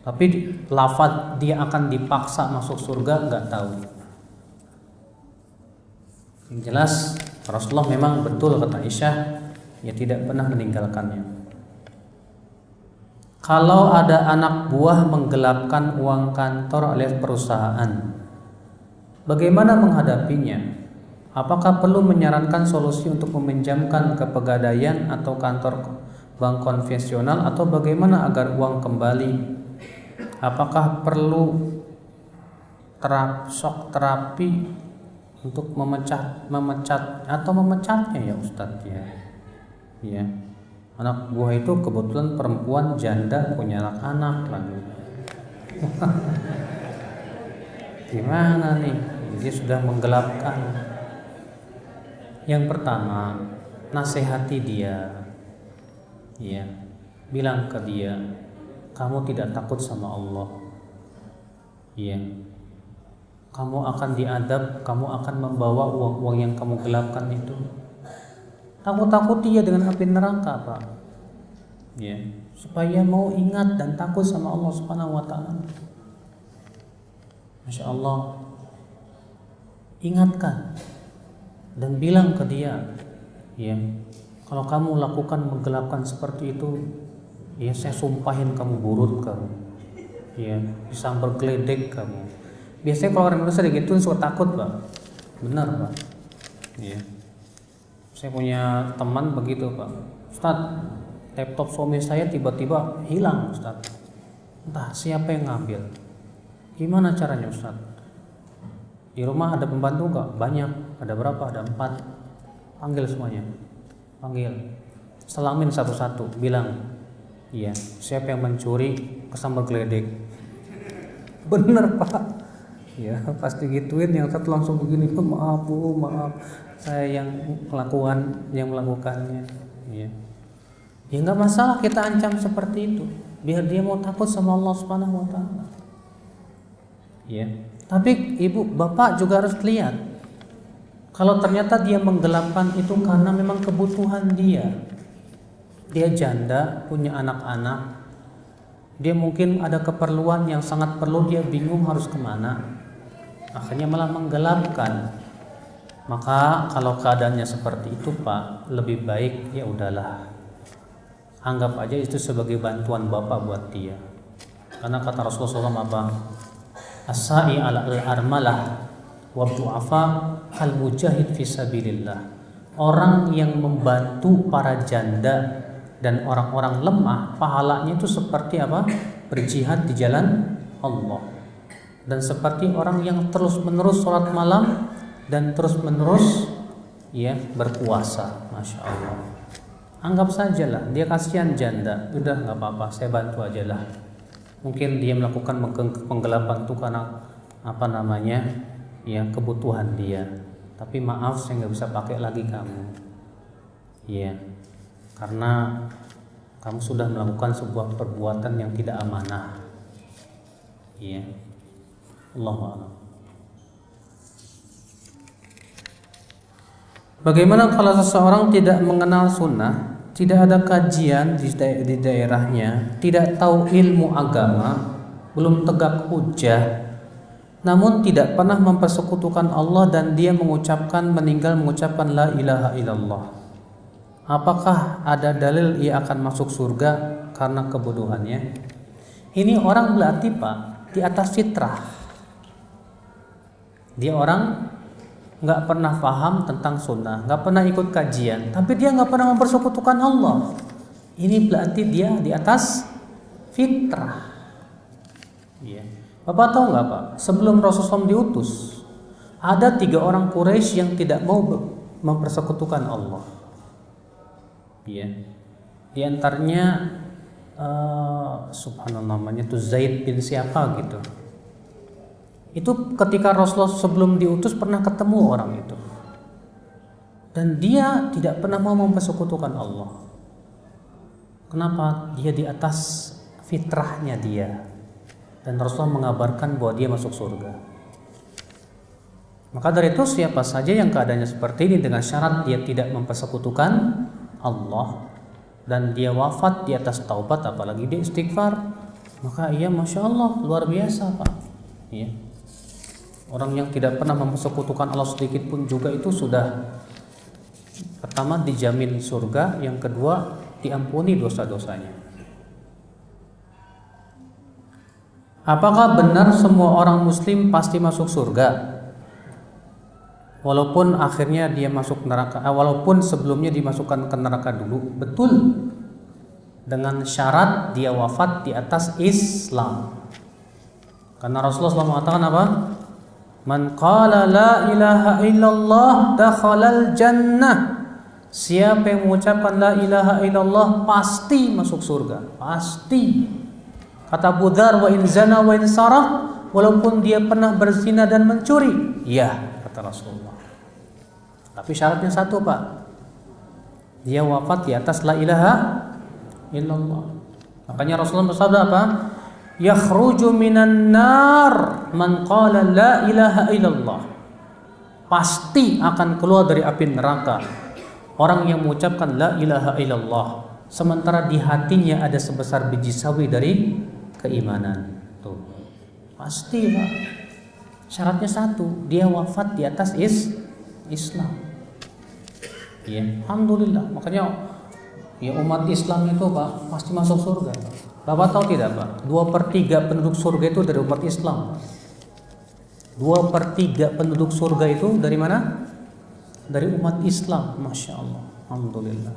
Speaker 1: Tapi lafaz dia akan dipaksa masuk surga enggak tahu. Yang jelas Rasulullah memang betul kata Aisyah, ya tidak pernah meninggalkannya. Kalau ada anak buah menggelapkan uang kantor alias perusahaan, bagaimana menghadapinya? Apakah perlu menyarankan solusi untuk meminjamkan ke Pegadaian atau kantor bank konvensional, atau bagaimana agar uang kembali? Apakah perlu shock terapi untuk memecat atau memecatnya ya Ustadz ya? Ya. Anak buah itu kebetulan perempuan janda punya anak lagi. Gimana nih? Dia sudah menggelapkan. Yang pertama, nasihati dia. Ya. Bilang ke dia, kamu tidak takut sama Allah. Ya. Kamu akan diadab, kamu akan membawa uang-uang yang kamu gelapkan itu. Takut-takuti ya dengan api neraka, Pak. Ya, supaya mau ingat dan takut sama Allah Subhanahu wa taala. Masya Allah. Ingatkan dan bilang ke dia, ya, kalau kamu lakukan menggelapkan seperti itu, ya saya sumpahin kamu burut kamu. Ya, disambar geledek kamu. Biasanya kalau orang Indonesia digituin suka takut Pak. Benar Pak. Iya. Saya punya teman begitu Pak. Ustadz, laptop suami saya tiba-tiba hilang Ustadz. Entah siapa yang ngambil. Gimana caranya Ustadz? Di rumah ada pembantu nggak? Banyak. Ada berapa? Ada 4. Panggil semuanya. Panggil. Salamin satu-satu. Bilang, iya, siapa yang mencuri kesambal geledek? Bener Pak. Ya pasti gituin. Yang satu langsung begini, maaf Bu, maaf, saya yang melakukannya. Ya, ya nggak masalah kita ancam seperti itu, biar dia mau takut sama Allah Subhanahu Wa Taala. Ya, tapi ibu bapak juga harus lihat, kalau ternyata dia menggelapkan itu karena memang kebutuhan dia. Dia janda, punya anak-anak, dia mungkin ada keperluan yang sangat perlu, dia bingung harus kemana, akhirnya malah menggelapkan. Maka kalau keadaannya seperti itu Pak, lebih baik ya udahlah, anggap aja itu sebagai bantuan bapak buat dia. Karena kata Rasulullah SAW apa? As-sa'i ala al-armalah wa du'afa kal mujahid fi sabilillah. Orang yang membantu para janda dan orang-orang lemah, pahalanya itu seperti apa? Berjihad di jalan Allah. Dan seperti orang yang terus-menerus sholat malam dan terus-menerus ya berpuasa. Masya Allah. Anggap sajalah dia kasihan janda, udah nggak apa-apa, saya bantu aja lah. Mungkin dia melakukan penggelapan itu karena apa namanya, ya kebutuhan dia. Tapi maaf, saya nggak bisa pakai lagi kamu. Ya, karena kamu sudah melakukan sebuah perbuatan yang tidak amanah. Ya, Allahu a'lam. Bagaimana kalau seseorang tidak mengenal sunnah, tidak ada kajian di daerahnya, tidak tahu ilmu agama, belum tegak hujjah, namun tidak pernah mempersekutukan Allah dan dia meninggal mengucapkan la ilaha illallah. Apakah ada dalil ia akan masuk surga karena kebodohannya? Ini orang berarti Pak di atas fitrah. Dia orang nggak pernah paham tentang sunnah, nggak pernah ikut kajian, tapi dia nggak pernah mempersekutukan Allah. Ini berarti dia di atas fitrah. Ya. Bapak tahu nggak Pak? Sebelum Rasulullah diutus, ada 3 orang Quraisy yang tidak mau mempersekutukan Allah. Ya. Di antaranya subhanallah namanya tuh Zaid bin siapa gitu. Itu ketika Rasulullah sebelum diutus pernah ketemu orang itu, dan dia tidak pernah mau mempersekutukan Allah. Kenapa? Dia di atas fitrahnya dia, dan Rasulullah mengabarkan bahwa dia masuk surga. Maka dari itu siapa saja yang keadaannya seperti ini dengan syarat dia tidak mempersekutukan Allah dan dia wafat di atas taubat, apalagi dia istighfar, maka ia masya Allah luar biasa Pak. Ya. Orang yang tidak pernah mempersekutukan Allah sedikit pun juga itu sudah pertama dijamin surga, yang kedua diampuni dosa-dosanya. Apakah benar semua orang muslim pasti masuk surga? Walaupun akhirnya dia masuk neraka, walaupun sebelumnya dimasukkan ke neraka dulu. Betul, dengan syarat dia wafat di atas Islam. Karena Rasulullah SAW mengatakan apa? Man qala la ilaha illallah dakhalal jannah. Siapa yang mengucapkan la ilaha illallah pasti masuk surga, pasti. Kata Abu Dzar, wa in zana wa in saraq, walaupun dia pernah berzina dan mencuri. Iya, kata Rasulullah. Tapi syaratnya satu Pak, dia wafat di atas la ilaha illallah. Makanya Rasulullah bersabda apa? Yakhruju minan nar man qala la ilaha illallah. Pasti akan keluar dari api neraka orang yang mengucapkan la ilaha illallah, sementara di hatinya ada sebesar biji sawi dari keimanan. Tuh, pasti Pak. Syaratnya satu, dia wafat di atas Islam. Ya, alhamdulillah. Makanya ya umat Islam itu Pak pasti masuk surga. Bapak tahu tidak Pak? 2/3 penduduk surga itu dari umat Islam. 2/3 penduduk surga itu dari mana? Dari umat Islam. Masya Allah, alhamdulillah.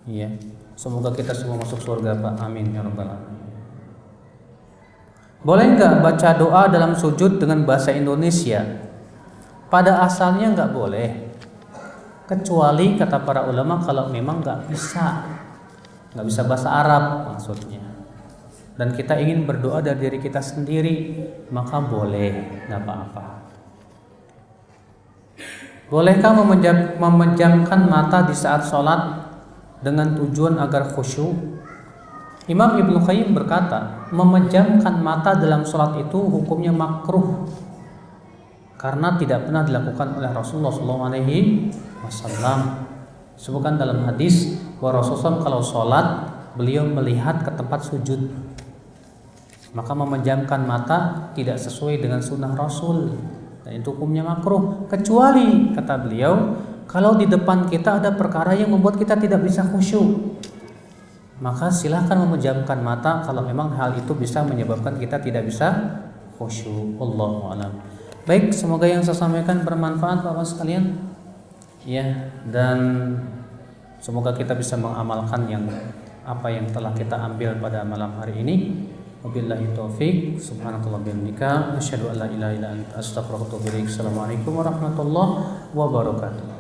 Speaker 1: Iya, semoga kita semua masuk surga, Pak. Amin ya rabbal alamin. Boleh nggak baca doa dalam sujud dengan bahasa Indonesia? Pada asalnya nggak boleh, kecuali kata para ulama kalau memang nggak bisa bahasa Arab maksudnya, dan kita ingin berdoa dari diri kita sendiri, maka boleh, nggak apa-apa. Bolehkah memejamkan mata di saat sholat dengan tujuan agar khusyuk? Imam Ibnu Qayyim berkata, memejamkan mata dalam sholat itu hukumnya makruh karena tidak pernah dilakukan oleh Rasulullah SAW. Sebutkan dalam hadis bahwa Rasulullah kalau sholat beliau melihat ke tempat sujud, maka memejamkan mata tidak sesuai dengan sunnah Rasul dan itu hukumnya makruh, kecuali kata beliau kalau di depan kita ada perkara yang membuat kita tidak bisa khusyuk, maka silahkan memejamkan mata kalau memang hal itu bisa menyebabkan kita tidak bisa khusyuk. Wallahu a'lam. Baik, semoga yang saya sampaikan bermanfaat Bapak sekalian. Ya, dan semoga kita bisa mengamalkan apa yang telah kita ambil pada malam hari ini. Wabillahi taufik. Subhanakallah bihamdika asyhadu an la ilaha illa anta astaghfiruka wa atubu ilaik. Assalamualaikum warahmatullahi wabarakatuh.